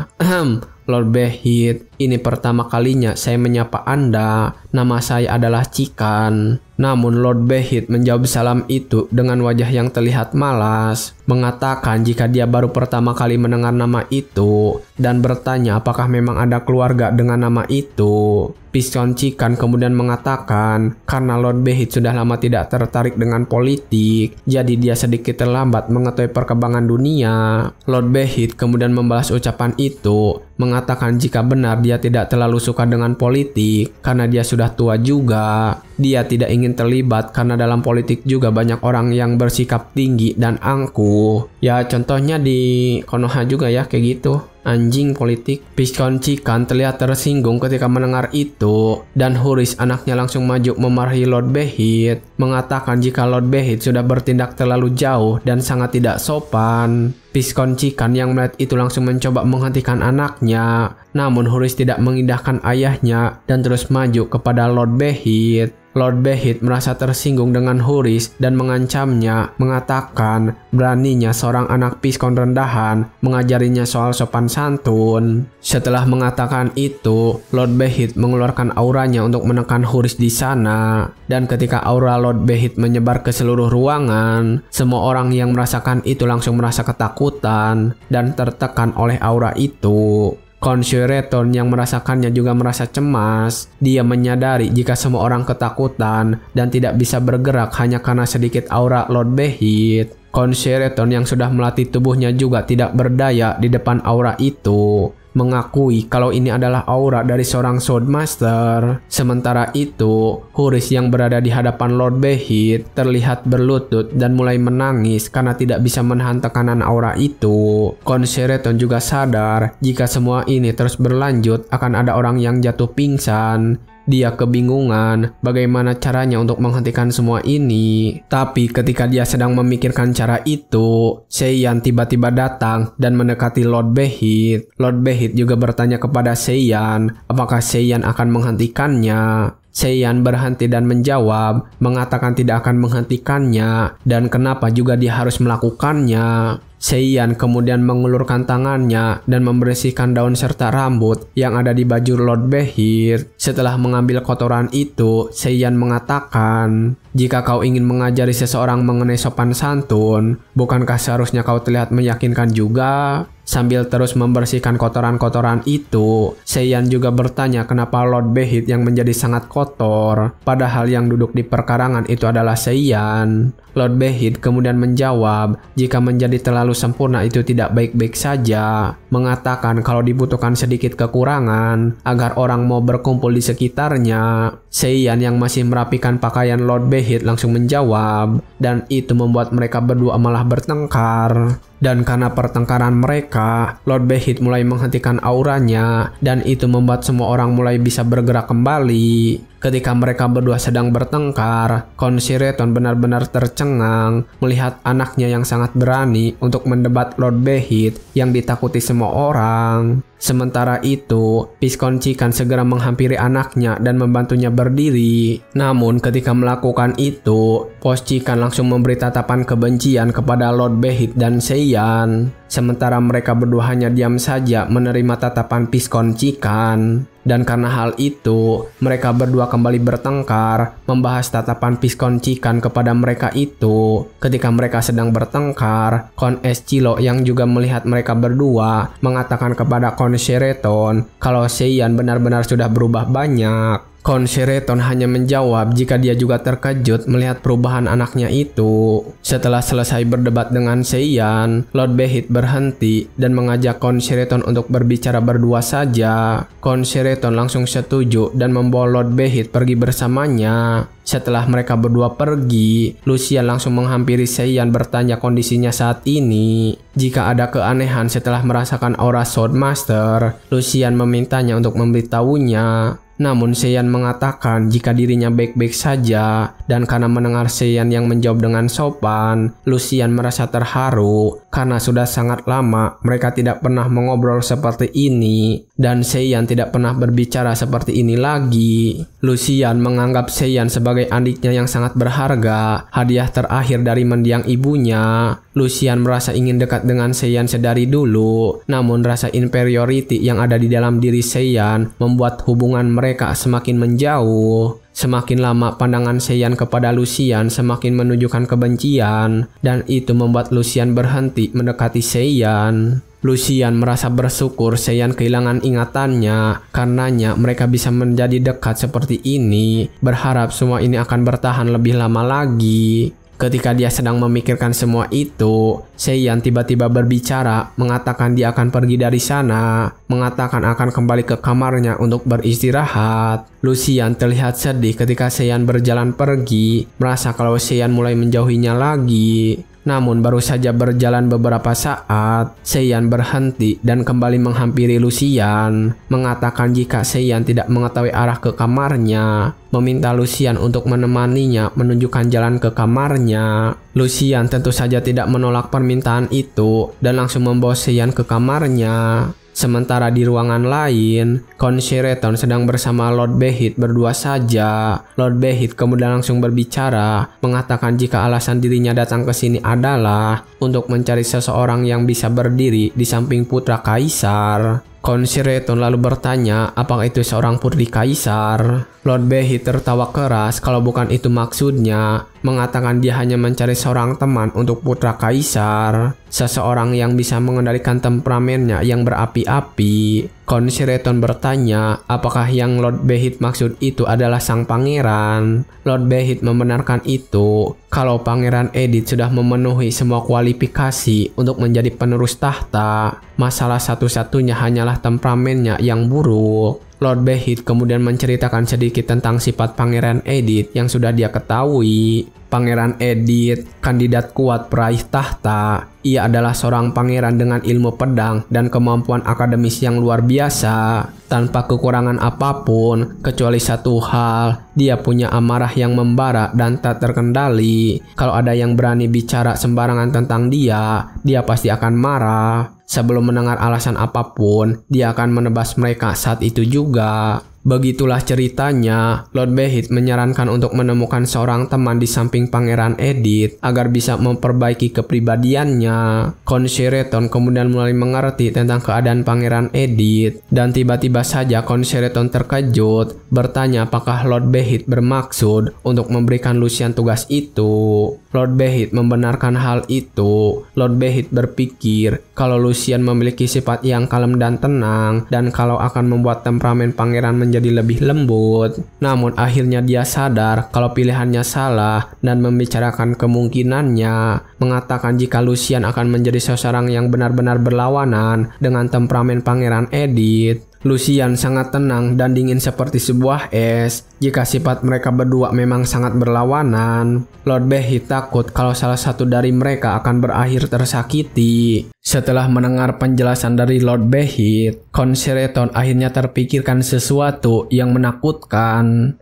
Lord Behit, ini pertama kalinya saya menyapa Anda. Nama saya adalah Cikan. Namun Lord Behit menjawab salam itu dengan wajah yang terlihat malas, mengatakan jika dia baru pertama kali mendengar nama itu dan bertanya apakah memang ada keluarga dengan nama itu. Piscon Cikan kemudian mengatakan karena Lord Behit sudah lama tidak tertarik dengan politik, jadi dia sedikit terlambat mengetahui perkembangan dunia. Lord Behit kemudian membalas ucapan itu, mengatakan jika benar dia tidak terlalu suka dengan politik karena dia sudah tua juga. Dia tidak ingin terlibat karena dalam politik juga banyak orang yang bersikap tinggi dan angkuh. Ya contohnya di Konoha juga ya kayak gitu. Anjing politik. Piscon Cikan terlihat tersinggung ketika mendengar itu, dan Huris anaknya langsung maju memarahi Lord Behit, mengatakan jika Lord Behit sudah bertindak terlalu jauh dan sangat tidak sopan. Piscon Cikan yang melihat itu langsung mencoba menghentikan anaknya, namun Huris tidak mengindahkan ayahnya dan terus maju kepada Lord Behit. Lord Behit merasa tersinggung dengan Huris dan mengancamnya, mengatakan beraninya seorang anak piskon rendahan mengajarinya soal sopan santun. Setelah mengatakan itu, Lord Behit mengeluarkan auranya untuk menekan Huris di sana. Dan ketika aura Lord Behit menyebar ke seluruh ruangan, semua orang yang merasakan itu langsung merasa ketakutan dan tertekan oleh aura itu. Concerton yang merasakannya juga merasa cemas. Dia menyadari jika semua orang ketakutan dan tidak bisa bergerak hanya karena sedikit aura Lord Behit. Concerton yang sudah melatih tubuhnya juga tidak berdaya di depan aura itu, mengakui kalau ini adalah aura dari seorang Swordmaster. Sementara itu, Huris yang berada di hadapan Lord Behit terlihat berlutut dan mulai menangis karena tidak bisa menahan tekanan aura itu. Concerton juga sadar jika semua ini terus berlanjut akan ada orang yang jatuh pingsan. Dia kebingungan bagaimana caranya untuk menghentikan semua ini. Tapi ketika dia sedang memikirkan cara itu, Seiyan tiba-tiba datang dan mendekati Lord Behit. Lord Behit juga bertanya kepada Seiyan apakah Seiyan akan menghentikannya. Seiyan berhenti dan menjawab, mengatakan tidak akan menghentikannya dan kenapa juga dia harus melakukannya. Seiyan kemudian mengulurkan tangannya dan membersihkan daun serta rambut yang ada di baju Lord Behit. Setelah mengambil kotoran itu, Seiyan mengatakan, "Jika kau ingin mengajari seseorang mengenai sopan santun, bukankah seharusnya kau terlihat meyakinkan juga?" Sambil terus membersihkan kotoran-kotoran itu, Seiyan juga bertanya kenapa Lord Behit yang menjadi sangat kotor, padahal yang duduk di perkarangan itu adalah Seiyan. Lord Behit kemudian menjawab jika menjadi terlalu sempurna itu tidak baik-baik saja, mengatakan kalau dibutuhkan sedikit kekurangan agar orang mau berkumpul di sekitarnya. Seiyan yang masih merapikan pakaian Lord Behit langsung menjawab, dan itu membuat mereka berdua malah bertengkar. Dan karena pertengkaran mereka, Lord Behit mulai menghentikan auranya dan itu membuat semua orang mulai bisa bergerak kembali. Ketika mereka berdua sedang bertengkar, Concerton benar-benar tercengang melihat anaknya yang sangat berani untuk mendebat Lord Behit yang ditakuti semua orang. Sementara itu, Piskon Chikan segera menghampiri anaknya dan membantunya berdiri. Namun ketika melakukan itu, Pos Chikan langsung memberi tatapan kebencian kepada Lord Behit dan Seiyan. Sementara mereka berdua hanya diam saja menerima tatapan Piskon Chikan. Dan karena hal itu, mereka berdua kembali bertengkar, membahas tatapan Piskon Chikan kepada mereka itu. Ketika mereka sedang bertengkar, Kon Eschilo yang juga melihat mereka berdua mengatakan kepada Concerton kalau Seiyan benar-benar sudah berubah banyak. Concerton hanya menjawab jika dia juga terkejut melihat perubahan anaknya itu. Setelah selesai berdebat dengan Seiyan, Lord Behit berhenti dan mengajak Concerton untuk berbicara berdua saja. Concerton langsung setuju dan membawa Lord Behit pergi bersamanya. Setelah mereka berdua pergi, Lucian langsung menghampiri Seiyan bertanya kondisinya saat ini. Jika ada keanehan setelah merasakan aura Swordmaster, Lucian memintanya untuk memberitahunya. Namun Seiyan mengatakan jika dirinya baik-baik saja, dan karena mendengar Seiyan yang menjawab dengan sopan, Lucian merasa terharu karena sudah sangat lama mereka tidak pernah mengobrol seperti ini dan Seiyan tidak pernah berbicara seperti ini lagi. Lucian menganggap Seiyan sebagai adiknya yang sangat berharga, hadiah terakhir dari mendiang ibunya. Lucian merasa ingin dekat dengan Seiyan sedari dulu, namun rasa inferiority yang ada di dalam diri Seiyan membuat hubungan mereka semakin menjauh. Semakin lama pandangan Seiyan kepada Lucian semakin menunjukkan kebencian, dan itu membuat Lucian berhenti mendekati Seiyan. Lucian merasa bersyukur Seiyan kehilangan ingatannya, karenanya mereka bisa menjadi dekat seperti ini, berharap semua ini akan bertahan lebih lama lagi. Ketika dia sedang memikirkan semua itu, Seiyan tiba-tiba berbicara, mengatakan dia akan pergi dari sana, mengatakan akan kembali ke kamarnya untuk beristirahat. Lucian terlihat sedih ketika Seiyan berjalan pergi, merasa kalau Seiyan mulai menjauhinya lagi. Namun baru saja berjalan beberapa saat, Seiyan berhenti dan kembali menghampiri Lucian, mengatakan jika Seiyan tidak mengetahui arah ke kamarnya, meminta Lucian untuk menemaninya menunjukkan jalan ke kamarnya. Lucian tentu saja tidak menolak permintaan itu dan langsung membawa Seiyan ke kamarnya. Sementara di ruangan lain, Concerton sedang bersama Lord Behit berdua saja. Lord Behit kemudian langsung berbicara, mengatakan jika alasan dirinya datang ke sini adalah untuk mencari seseorang yang bisa berdiri di samping putra kaisar. Concerton lalu bertanya apakah itu seorang putri kaisar. Lord Behit tertawa keras kalau bukan itu maksudnya, mengatakan dia hanya mencari seorang teman untuk putra kaisar, seseorang yang bisa mengendalikan temperamennya yang berapi-api. Concerton bertanya apakah yang Lord Behit maksud itu adalah sang pangeran. Lord Behit membenarkan itu, kalau Pangeran Edith sudah memenuhi semua kualifikasi untuk menjadi penerus tahta. Masalah satu-satunya hanyalah temperamennya yang buruk. Lord Behit kemudian menceritakan sedikit tentang sifat Pangeran Edith yang sudah dia ketahui. Pangeran Edith, kandidat kuat peraih tahta. Ia adalah seorang pangeran dengan ilmu pedang dan kemampuan akademis yang luar biasa. Tanpa kekurangan apapun, kecuali satu hal, dia punya amarah yang membara dan tak terkendali. Kalau ada yang berani bicara sembarangan tentang dia pasti akan marah. Sebelum mendengar alasan apapun, dia akan menebas mereka saat itu juga. Begitulah ceritanya. Lord Behit menyarankan untuk menemukan seorang teman di samping Pangeran Edith agar bisa memperbaiki kepribadiannya. Concerton kemudian mulai mengerti tentang keadaan Pangeran Edith, dan tiba-tiba saja Concerton terkejut, bertanya apakah Lord Behit bermaksud untuk memberikan Lucian tugas itu. Lord Behit membenarkan hal itu. Lord Behit berpikir kalau Lucian memiliki sifat yang kalem dan tenang, dan kalau akan membuat temperamen pangeran menjadi lebih lembut. Namun akhirnya dia sadar kalau pilihannya salah dan membicarakan kemungkinannya, mengatakan jika Lucian akan menjadi seseorang yang benar-benar berlawanan dengan temperamen Pangeran Edith. Lucian sangat tenang dan dingin seperti sebuah es. Jika sifat mereka berdua memang sangat berlawanan, Lord Behit takut kalau salah satu dari mereka akan berakhir tersakiti. Setelah mendengar penjelasan dari Lord Behit, Concerton akhirnya terpikirkan sesuatu yang menakutkan.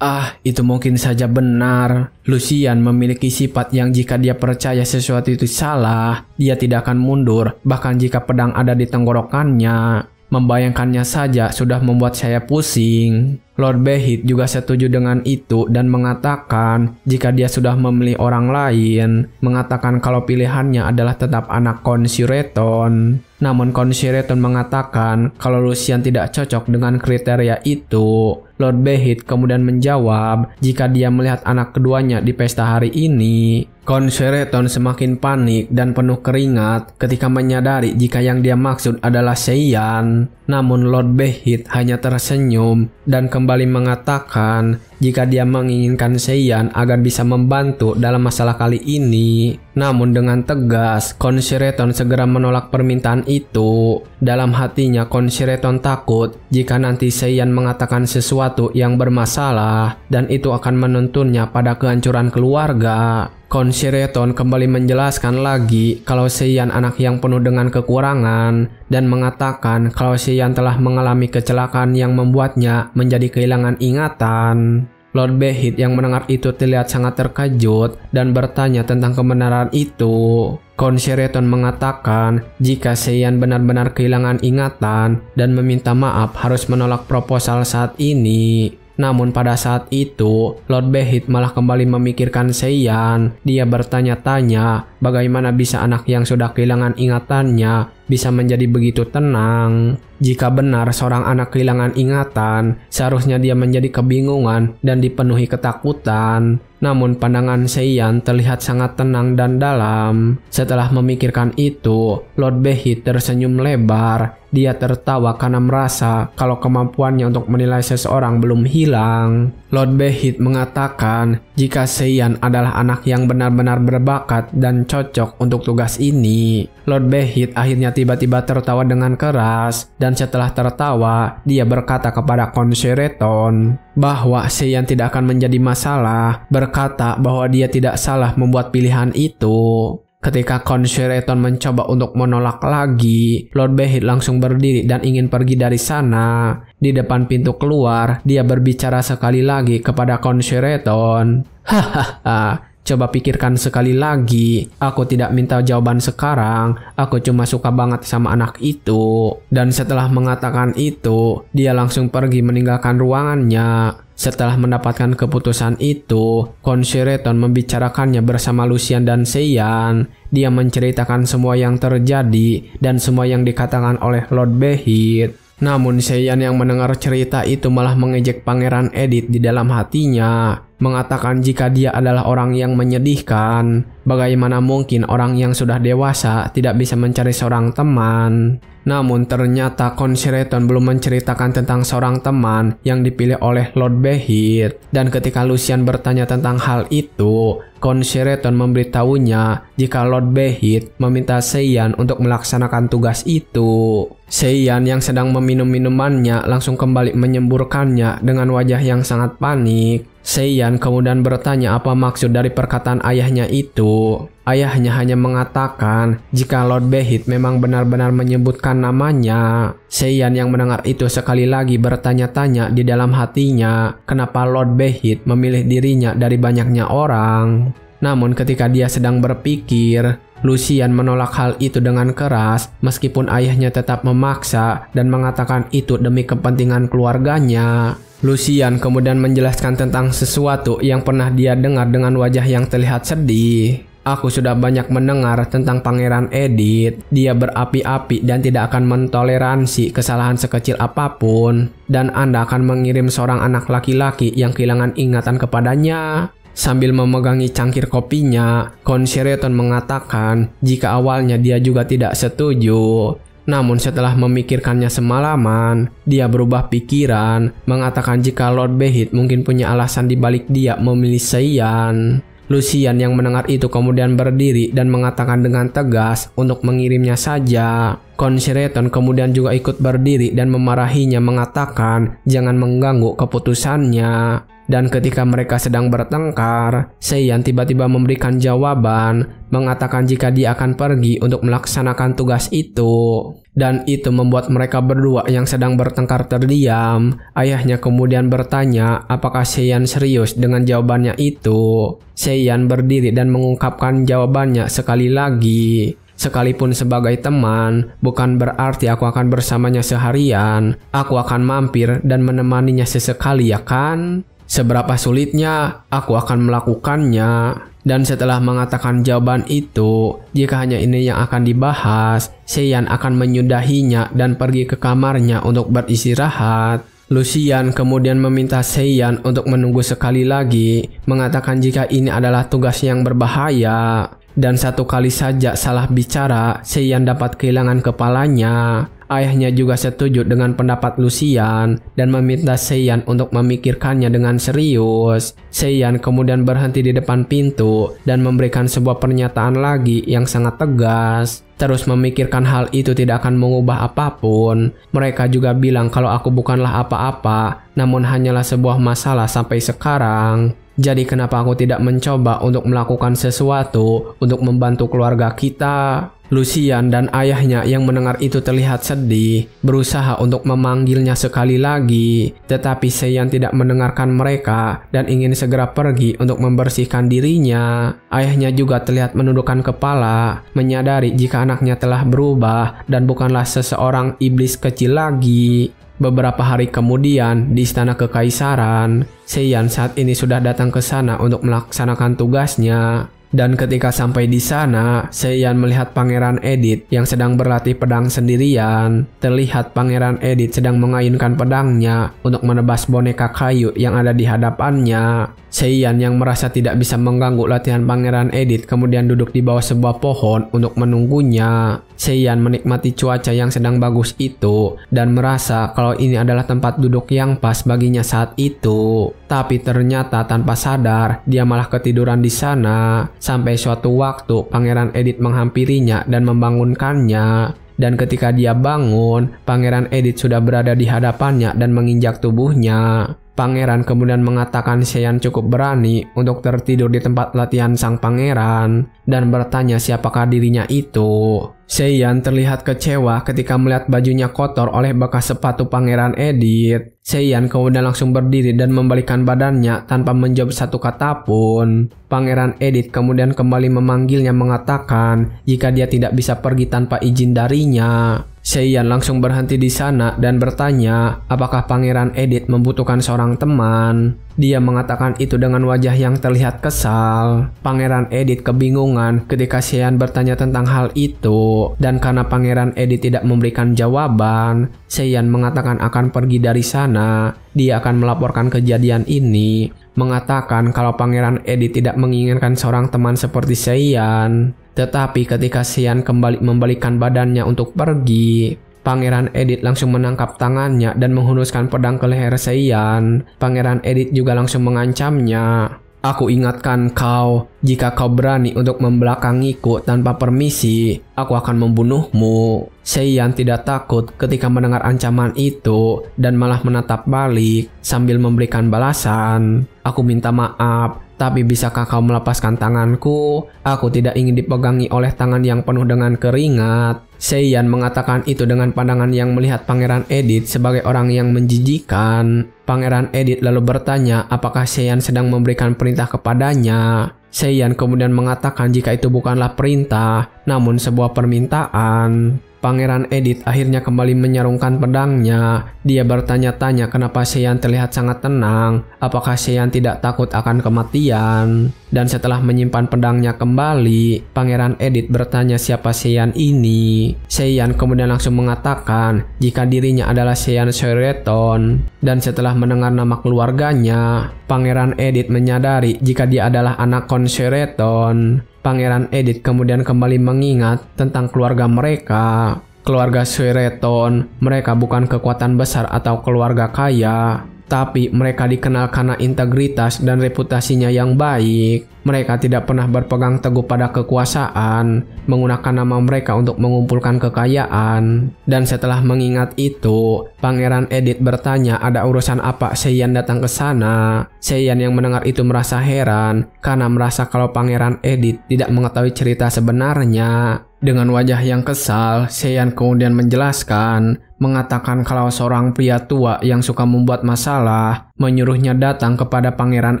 Itu mungkin saja benar. Lucian memiliki sifat yang jika dia percaya sesuatu itu salah, dia tidak akan mundur, bahkan jika pedang ada di tenggorokannya. Membayangkannya saja sudah membuat saya pusing. Lord Behit juga setuju dengan itu dan mengatakan jika dia sudah memilih orang lain, mengatakan kalau pilihannya adalah tetap anak Concerton. Namun Concerton mengatakan kalau Lucian tidak cocok dengan kriteria itu. Lord Behit kemudian menjawab jika dia melihat anak keduanya di pesta hari ini. Concerton semakin panik dan penuh keringat ketika menyadari jika yang dia maksud adalah Seiyan. Namun Lord Behit hanya tersenyum dan kembali mengatakan jika dia menginginkan Seiyan agar bisa membantu dalam masalah kali ini. Namun dengan tegas, Concerton segera menolak permintaan itu. Dalam hatinya Concerton takut jika nanti Seiyan mengatakan sesuatu yang bermasalah dan itu akan menuntunnya pada kehancuran keluarga. Concerton kembali menjelaskan lagi kalau Seiyan anak yang penuh dengan kekurangan dan mengatakan kalau Seiyan telah mengalami kecelakaan yang membuatnya menjadi kehilangan ingatan. Lord Behit yang mendengar itu terlihat sangat terkejut dan bertanya tentang kebenaran itu. Concerton mengatakan jika Seiyan benar-benar kehilangan ingatan dan meminta maaf harus menolak proposal saat ini. Namun pada saat itu, Lord Behit malah kembali memikirkan Seiyan. Dia bertanya-tanya bagaimana bisa anak yang sudah kehilangan ingatannya bisa menjadi begitu tenang. Jika benar seorang anak kehilangan ingatan, seharusnya dia menjadi kebingungan dan dipenuhi ketakutan. Namun pandangan Seiyan terlihat sangat tenang dan dalam. Setelah memikirkan itu, Lord Behit tersenyum lebar. Dia tertawa karena merasa kalau kemampuannya untuk menilai seseorang belum hilang. Lord Behit mengatakan jika Seiyan adalah anak yang benar-benar berbakat dan cocok untuk tugas ini. Lord Behit akhirnya tiba-tiba tertawa dengan keras, dan setelah tertawa, dia berkata kepada Concerton bahwa Seiyan tidak akan menjadi masalah, berkata bahwa dia tidak salah membuat pilihan itu. Ketika Concerton mencoba untuk menolak lagi, Lord Behit langsung berdiri dan ingin pergi dari sana. Di depan pintu keluar, dia berbicara sekali lagi kepada Concerton. Hahaha, Coba pikirkan sekali lagi. Aku tidak minta jawaban sekarang. Aku cuma suka banget sama anak itu. Dan setelah mengatakan itu, dia langsung pergi meninggalkan ruangannya. Setelah mendapatkan keputusan itu, Khon Sheraton membicarakannya bersama Lucian dan Seiyan. Dia menceritakan semua yang terjadi dan semua yang dikatakan oleh Lord Behit. Namun Seiyan yang mendengar cerita itu malah mengejek Pangeran Edith di dalam hatinya, mengatakan jika dia adalah orang yang menyedihkan. Bagaimana mungkin orang yang sudah dewasa tidak bisa mencari seorang teman? Namun ternyata Khon Sheraton belum menceritakan tentang seorang teman yang dipilih oleh Lord Behit. Dan ketika Lucian bertanya tentang hal itu, Khon Sheraton memberitahunya jika Lord Behit meminta Seiyan untuk melaksanakan tugas itu. Seiyan yang sedang meminum minumannya langsung kembali menyemburkannya dengan wajah yang sangat panik. Seiyan kemudian bertanya apa maksud dari perkataan ayahnya itu. Ayahnya hanya mengatakan jika Lord Behit memang benar-benar menyebutkan namanya. Seiyan yang mendengar itu sekali lagi bertanya-tanya di dalam hatinya kenapa Lord Behit memilih dirinya dari banyaknya orang. Namun ketika dia sedang berpikir, Lucian menolak hal itu dengan keras meskipun ayahnya tetap memaksa dan mengatakan itu demi kepentingan keluarganya. Lucian kemudian menjelaskan tentang sesuatu yang pernah dia dengar dengan wajah yang terlihat sedih. Aku sudah banyak mendengar tentang Pangeran Edith. Dia berapi-api dan tidak akan mentoleransi kesalahan sekecil apapun. Dan Anda akan mengirim seorang anak laki-laki yang kehilangan ingatan kepadanya. Sambil memegangi cangkir kopinya, Khon Sheraton mengatakan jika awalnya dia juga tidak setuju. Namun setelah memikirkannya semalaman, dia berubah pikiran, mengatakan jika Lord Behit mungkin punya alasan di balik dia memilih Seiyan. Lucian yang mendengar itu kemudian berdiri dan mengatakan dengan tegas untuk mengirimnya saja. Khon Sheraton kemudian juga ikut berdiri dan memarahinya mengatakan jangan mengganggu keputusannya. Dan ketika mereka sedang bertengkar, Seiyan tiba-tiba memberikan jawaban, mengatakan jika dia akan pergi untuk melaksanakan tugas itu. Dan itu membuat mereka berdua yang sedang bertengkar terdiam. Ayahnya kemudian bertanya apakah Seiyan serius dengan jawabannya itu. Seiyan berdiri dan mengungkapkan jawabannya sekali lagi. Sekalipun sebagai teman, bukan berarti aku akan bersamanya seharian. Aku akan mampir dan menemaninya sesekali, ya kan? Seberapa sulitnya, aku akan melakukannya. Dan setelah mengatakan jawaban itu, jika hanya ini yang akan dibahas, Seiyan akan menyudahinya dan pergi ke kamarnya untuk beristirahat. Lucian kemudian meminta Seiyan untuk menunggu sekali lagi, mengatakan jika ini adalah tugas yang berbahaya. Dan satu kali saja salah bicara, Seiyan dapat kehilangan kepalanya. Ayahnya juga setuju dengan pendapat Lucian dan meminta Seiyan untuk memikirkannya dengan serius. Seiyan kemudian berhenti di depan pintu dan memberikan sebuah pernyataan lagi yang sangat tegas. Terus memikirkan hal itu tidak akan mengubah apapun. Mereka juga bilang kalau aku bukanlah apa-apa, namun hanyalah sebuah masalah sampai sekarang. Jadi kenapa aku tidak mencoba untuk melakukan sesuatu untuk membantu keluarga kita? Lucian dan ayahnya yang mendengar itu terlihat sedih, berusaha untuk memanggilnya sekali lagi. Tetapi Seiyan tidak mendengarkan mereka dan ingin segera pergi untuk membersihkan dirinya. Ayahnya juga terlihat menundukkan kepala, menyadari jika anaknya telah berubah dan bukanlah seseorang iblis kecil lagi. Beberapa hari kemudian, di istana kekaisaran, Seiyan saat ini sudah datang ke sana untuk melaksanakan tugasnya. Dan ketika sampai di sana, Seiyan melihat Pangeran Edith yang sedang berlatih pedang sendirian. Terlihat Pangeran Edith sedang mengayunkan pedangnya untuk menebas boneka kayu yang ada di hadapannya. Seiyan yang merasa tidak bisa mengganggu latihan Pangeran Edith kemudian duduk di bawah sebuah pohon untuk menunggunya. Seiyan menikmati cuaca yang sedang bagus itu dan merasa kalau ini adalah tempat duduk yang pas baginya saat itu. Tapi ternyata tanpa sadar dia malah ketiduran di sana sampai suatu waktu Pangeran Edith menghampirinya dan membangunkannya. Dan ketika dia bangun, Pangeran Edith sudah berada di hadapannya dan menginjak tubuhnya. Pangeran kemudian mengatakan Seiyan cukup berani untuk tertidur di tempat latihan sang pangeran dan bertanya siapakah dirinya itu. Seiyan terlihat kecewa ketika melihat bajunya kotor oleh bekas sepatu Pangeran Edith. Seiyan kemudian langsung berdiri dan membalikkan badannya tanpa menjawab satu kata pun. Pangeran Edith kemudian kembali memanggilnya mengatakan jika dia tidak bisa pergi tanpa izin darinya. Seiyan langsung berhenti di sana dan bertanya apakah Pangeran Edith membutuhkan seorang teman. Dia mengatakan itu dengan wajah yang terlihat kesal. Pangeran Edith kebingungan ketika Seiyan bertanya tentang hal itu, dan karena Pangeran Edith tidak memberikan jawaban, Seiyan mengatakan akan pergi dari sana. Dia akan melaporkan kejadian ini, mengatakan kalau Pangeran Edith tidak menginginkan seorang teman seperti Seiyan. Tetapi ketika Seiyan kembali membalikkan badannya untuk pergi, Pangeran Edith langsung menangkap tangannya dan menghunuskan pedang ke leher Seiyan. Pangeran Edith juga langsung mengancamnya. Aku ingatkan kau, jika kau berani untuk membelakangiku tanpa permisi, aku akan membunuhmu. Seiyan tidak takut ketika mendengar ancaman itu dan malah menatap balik sambil memberikan balasan. Aku minta maaf, tapi bisakah kau melepaskan tanganku? Aku tidak ingin dipegangi oleh tangan yang penuh dengan keringat. Seiyan mengatakan itu dengan pandangan yang melihat Pangeran Edith sebagai orang yang menjijikan. Pangeran Edith lalu bertanya apakah Seiyan sedang memberikan perintah kepadanya. Seiyan kemudian mengatakan jika itu bukanlah perintah, namun sebuah permintaan. Pangeran Edith akhirnya kembali menyarungkan pedangnya. Dia bertanya-tanya kenapa Seiyan terlihat sangat tenang. Apakah Seiyan tidak takut akan kematian? Dan setelah menyimpan pedangnya kembali, Pangeran Edith bertanya siapa Seiyan ini. Seiyan kemudian langsung mengatakan jika dirinya adalah Seiyan Shoireton. Dan setelah mendengar nama keluarganya, Pangeran Edith menyadari jika dia adalah anak Kon Shoireton. Pangeran Edith kemudian kembali mengingat tentang keluarga mereka. Keluarga Shoireton, mereka bukan kekuatan besar atau keluarga kaya, tapi mereka dikenal karena integritas dan reputasinya yang baik. Mereka tidak pernah berpegang teguh pada kekuasaan, menggunakan nama mereka untuk mengumpulkan kekayaan. Dan setelah mengingat itu, Pangeran Edith bertanya ada urusan apa Seiyan datang ke sana. Seiyan yang mendengar itu merasa heran, karena merasa kalau Pangeran Edith tidak mengetahui cerita sebenarnya. Dengan wajah yang kesal, Seiyan kemudian menjelaskan, mengatakan kalau seorang pria tua yang suka membuat masalah menyuruhnya datang kepada Pangeran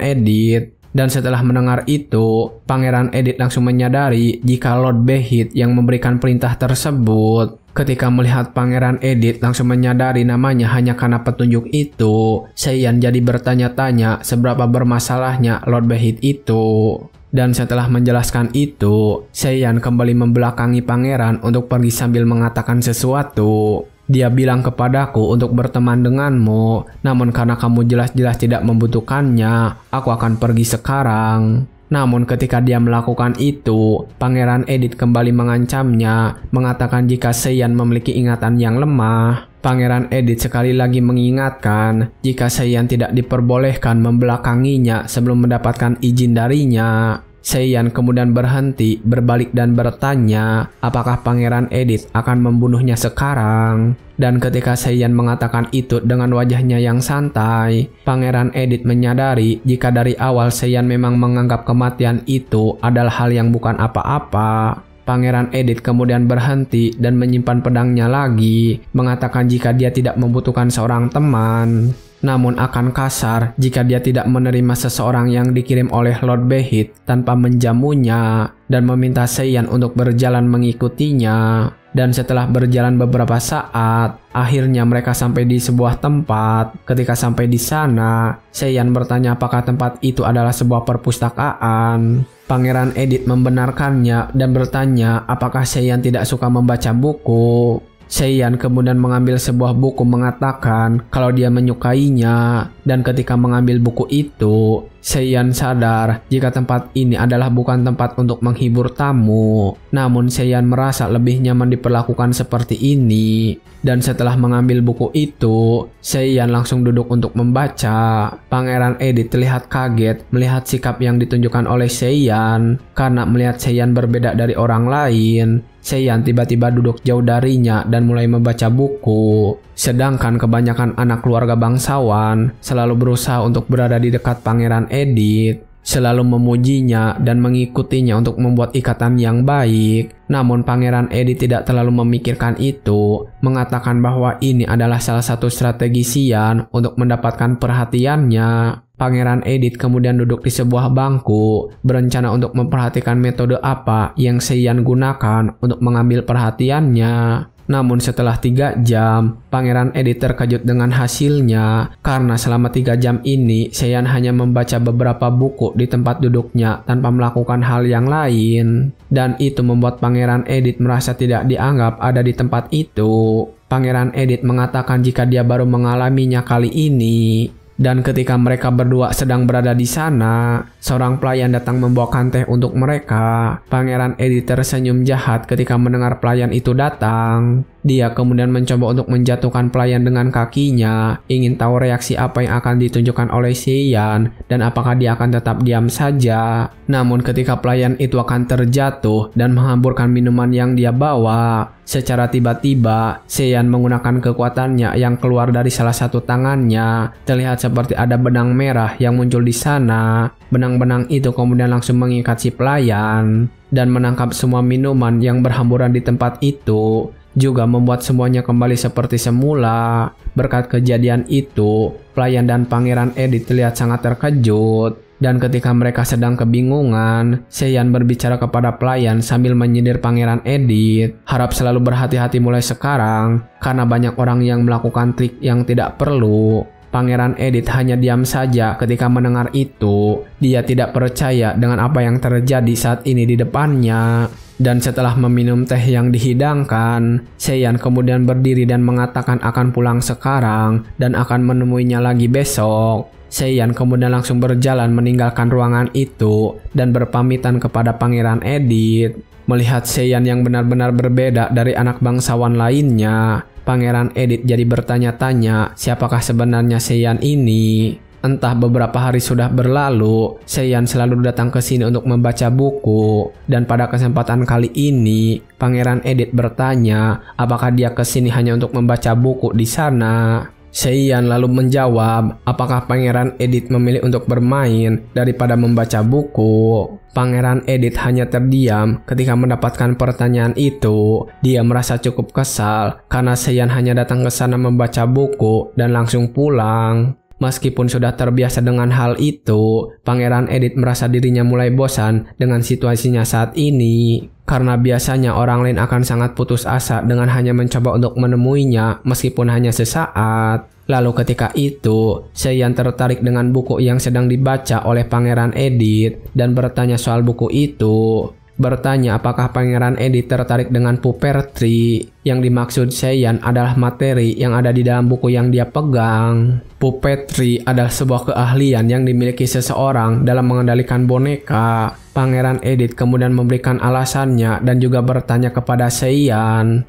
Edith. Dan setelah mendengar itu, Pangeran Edith langsung menyadari jika Lord Behit yang memberikan perintah tersebut. Ketika melihat Pangeran Edith langsung menyadari namanya hanya karena petunjuk itu, Seiyan jadi bertanya-tanya seberapa bermasalahnya Lord Behit itu. Dan setelah menjelaskan itu, Seiyan kembali membelakangi pangeran untuk pergi sambil mengatakan sesuatu. Dia bilang kepadaku untuk berteman denganmu, namun karena kamu jelas-jelas tidak membutuhkannya, aku akan pergi sekarang. Namun ketika dia melakukan itu, Pangeran Edith kembali mengancamnya, mengatakan jika Seiyan memiliki ingatan yang lemah. Pangeran Edith sekali lagi mengingatkan jika Seiyan tidak diperbolehkan membelakanginya sebelum mendapatkan izin darinya. Seiyan kemudian berhenti, berbalik dan bertanya apakah Pangeran Edith akan membunuhnya sekarang. Dan ketika Seiyan mengatakan itu dengan wajahnya yang santai, Pangeran Edith menyadari jika dari awal Seiyan memang menganggap kematian itu adalah hal yang bukan apa-apa. Pangeran Edith kemudian berhenti dan menyimpan pedangnya lagi, mengatakan jika dia tidak membutuhkan seorang teman, namun akan kasar jika dia tidak menerima seseorang yang dikirim oleh Lord Behit tanpa menjamunya, dan meminta Seiyan untuk berjalan mengikutinya. Dan setelah berjalan beberapa saat, akhirnya mereka sampai di sebuah tempat. Ketika sampai di sana, Seiyan bertanya apakah tempat itu adalah sebuah perpustakaan. Pangeran Edith membenarkannya dan bertanya apakah Seiyan tidak suka membaca buku. Seiyan kemudian mengambil sebuah buku mengatakan kalau dia menyukainya, dan ketika mengambil buku itu, Seiyan sadar jika tempat ini adalah bukan tempat untuk menghibur tamu. Namun Seiyan merasa lebih nyaman diperlakukan seperti ini. Dan setelah mengambil buku itu, Seiyan langsung duduk untuk membaca. Pangeran Edith terlihat kaget melihat sikap yang ditunjukkan oleh Seiyan. Karena melihat Seiyan berbeda dari orang lain, Seiyan tiba-tiba duduk jauh darinya dan mulai membaca buku. Sedangkan kebanyakan anak keluarga bangsawan selalu berusaha untuk berada di dekat Pangeran Edith, selalu memujinya dan mengikutinya untuk membuat ikatan yang baik. Namun Pangeran Edith tidak terlalu memikirkan itu, mengatakan bahwa ini adalah salah satu strategi Seiyan untuk mendapatkan perhatiannya. Pangeran Edith kemudian duduk di sebuah bangku, berencana untuk memperhatikan metode apa yang Seiyan gunakan untuk mengambil perhatiannya. Namun setelah 3 jam, Pangeran Edith terkejut dengan hasilnya, karena selama 3 jam ini Seiyan hanya membaca beberapa buku di tempat duduknya tanpa melakukan hal yang lain. Dan itu membuat Pangeran Edith merasa tidak dianggap ada di tempat itu. Pangeran Edith mengatakan jika dia baru mengalaminya kali ini. Dan ketika mereka berdua sedang berada di sana, seorang pelayan datang membawakan teh untuk mereka. Pangeran Edith tersenyum jahat ketika mendengar pelayan itu datang. Dia kemudian mencoba untuk menjatuhkan pelayan dengan kakinya, ingin tahu reaksi apa yang akan ditunjukkan oleh Seiyan dan apakah dia akan tetap diam saja. Namun ketika pelayan itu akan terjatuh dan menghamburkan minuman yang dia bawa, secara tiba-tiba Seiyan menggunakan kekuatannya yang keluar dari salah satu tangannya. Terlihat seperti ada benang merah yang muncul di sana. Benang-benang itu kemudian langsung mengikat si pelayan dan menangkap semua minuman yang berhamburan di tempat itu, juga membuat semuanya kembali seperti semula. Berkat kejadian itu, pelayan dan Pangeran Edith terlihat sangat terkejut. Dan ketika mereka sedang kebingungan, Seiyan berbicara kepada pelayan sambil menyindir Pangeran Edith. Harap selalu berhati-hati mulai sekarang, karena banyak orang yang melakukan trik yang tidak perlu. Pangeran Edith hanya diam saja ketika mendengar itu. Dia tidak percaya dengan apa yang terjadi saat ini di depannya. Dan setelah meminum teh yang dihidangkan, Seiyan kemudian berdiri dan mengatakan akan pulang sekarang dan akan menemuinya lagi besok. Seiyan kemudian langsung berjalan meninggalkan ruangan itu dan berpamitan kepada Pangeran Edith. Melihat Seiyan yang benar-benar berbeda dari anak bangsawan lainnya, Pangeran Edith jadi bertanya-tanya siapakah sebenarnya Seiyan ini. Entah beberapa hari sudah berlalu, Seiyan selalu datang ke sini untuk membaca buku. Dan pada kesempatan kali ini, Pangeran Edith bertanya apakah dia ke sini hanya untuk membaca buku di sana. Seiyan lalu menjawab apakah Pangeran Edith memilih untuk bermain daripada membaca buku. Pangeran Edith hanya terdiam ketika mendapatkan pertanyaan itu. Dia merasa cukup kesal karena Seiyan hanya datang ke sana membaca buku dan langsung pulang. Meskipun sudah terbiasa dengan hal itu, Pangeran Edith merasa dirinya mulai bosan dengan situasinya saat ini. Karena biasanya orang lain akan sangat putus asa dengan hanya mencoba untuk menemuinya meskipun hanya sesaat. Lalu ketika itu, Seiyan tertarik dengan buku yang sedang dibaca oleh Pangeran Edith dan bertanya soal buku itu. Bertanya apakah Pangeran Edith tertarik dengan pupertry. Yang dimaksud Seiyan adalah materi yang ada di dalam buku yang dia pegang. Puppetry adalah sebuah keahlian yang dimiliki seseorang dalam mengendalikan boneka. Pangeran Edith kemudian memberikan alasannya dan juga bertanya kepada Seiyan.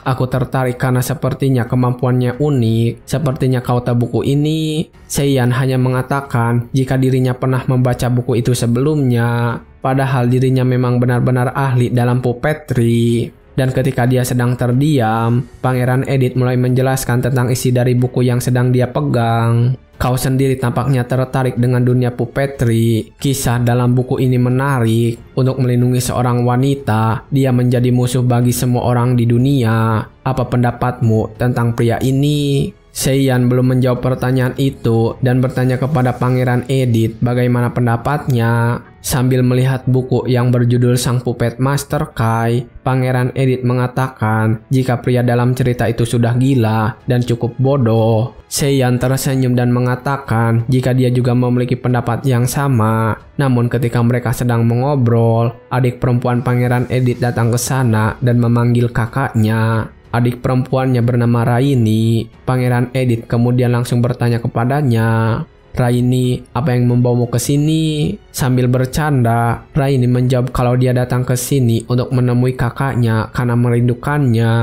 Aku tertarik karena sepertinya kemampuannya unik. Sepertinya kau tahu buku ini. Seiyan hanya mengatakan jika dirinya pernah membaca buku itu sebelumnya. Padahal dirinya memang benar-benar ahli dalam puppetry. Dan ketika dia sedang terdiam, Pangeran Edith mulai menjelaskan tentang isi dari buku yang sedang dia pegang. Kau sendiri tampaknya tertarik dengan dunia puppetry. Kisah dalam buku ini menarik. Untuk melindungi seorang wanita, dia menjadi musuh bagi semua orang di dunia. Apa pendapatmu tentang pria ini? Seiyan belum menjawab pertanyaan itu dan bertanya kepada Pangeran Edith bagaimana pendapatnya. Sambil melihat buku yang berjudul Sang Puppet Master Kai, Pangeran Edith mengatakan jika pria dalam cerita itu sudah gila dan cukup bodoh. Seiyan tersenyum dan mengatakan jika dia juga memiliki pendapat yang sama. Namun ketika mereka sedang mengobrol, adik perempuan Pangeran Edith datang ke sana dan memanggil kakaknya. Adik perempuannya bernama Raini. Pangeran Edith kemudian langsung bertanya kepadanya, "Raini, apa yang membawamu ke sini?" Sambil bercanda, Raini menjawab kalau dia datang ke sini untuk menemui kakaknya karena merindukannya.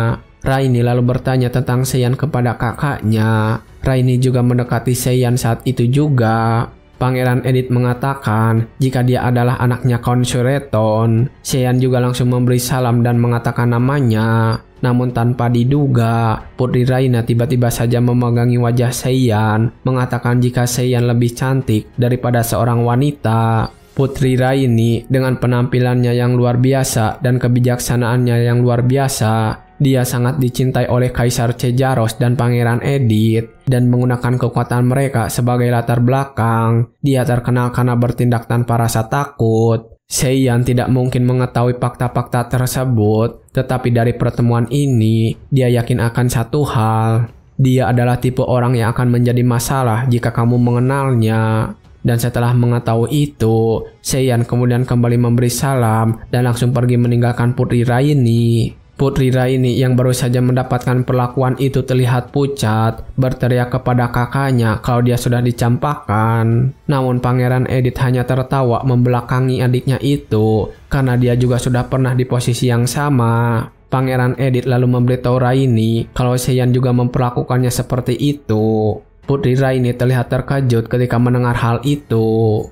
Raini lalu bertanya tentang Seiyan kepada kakaknya. Raini juga mendekati Seiyan saat itu juga. Pangeran Edith mengatakan jika dia adalah anaknya Count Sureton. Seiyan juga langsung memberi salam dan mengatakan namanya. Namun tanpa diduga, Putri Raina tiba-tiba saja memegangi wajah Seiyan, mengatakan jika Seiyan lebih cantik daripada seorang wanita. Putri Raini dengan penampilannya yang luar biasa dan kebijaksanaannya yang luar biasa, dia sangat dicintai oleh Kaisar Cejaros dan Pangeran Edith, dan menggunakan kekuatan mereka sebagai latar belakang. Dia terkenal karena bertindak tanpa rasa takut. Seiyan tidak mungkin mengetahui fakta-fakta tersebut, tetapi dari pertemuan ini, dia yakin akan satu hal. Dia adalah tipe orang yang akan menjadi masalah jika kamu mengenalnya. Dan setelah mengetahui itu, Seiyan kemudian kembali memberi salam dan langsung pergi meninggalkan Putri Raini. Putri Raini yang baru saja mendapatkan perlakuan itu terlihat pucat, berteriak kepada kakaknya kalau dia sudah dicampakkan. Namun Pangeran Edith hanya tertawa membelakangi adiknya itu, karena dia juga sudah pernah di posisi yang sama. Pangeran Edith lalu memberitahu Raini kalau Seiyan juga memperlakukannya seperti itu. Putri Raini terlihat terkejut ketika mendengar hal itu.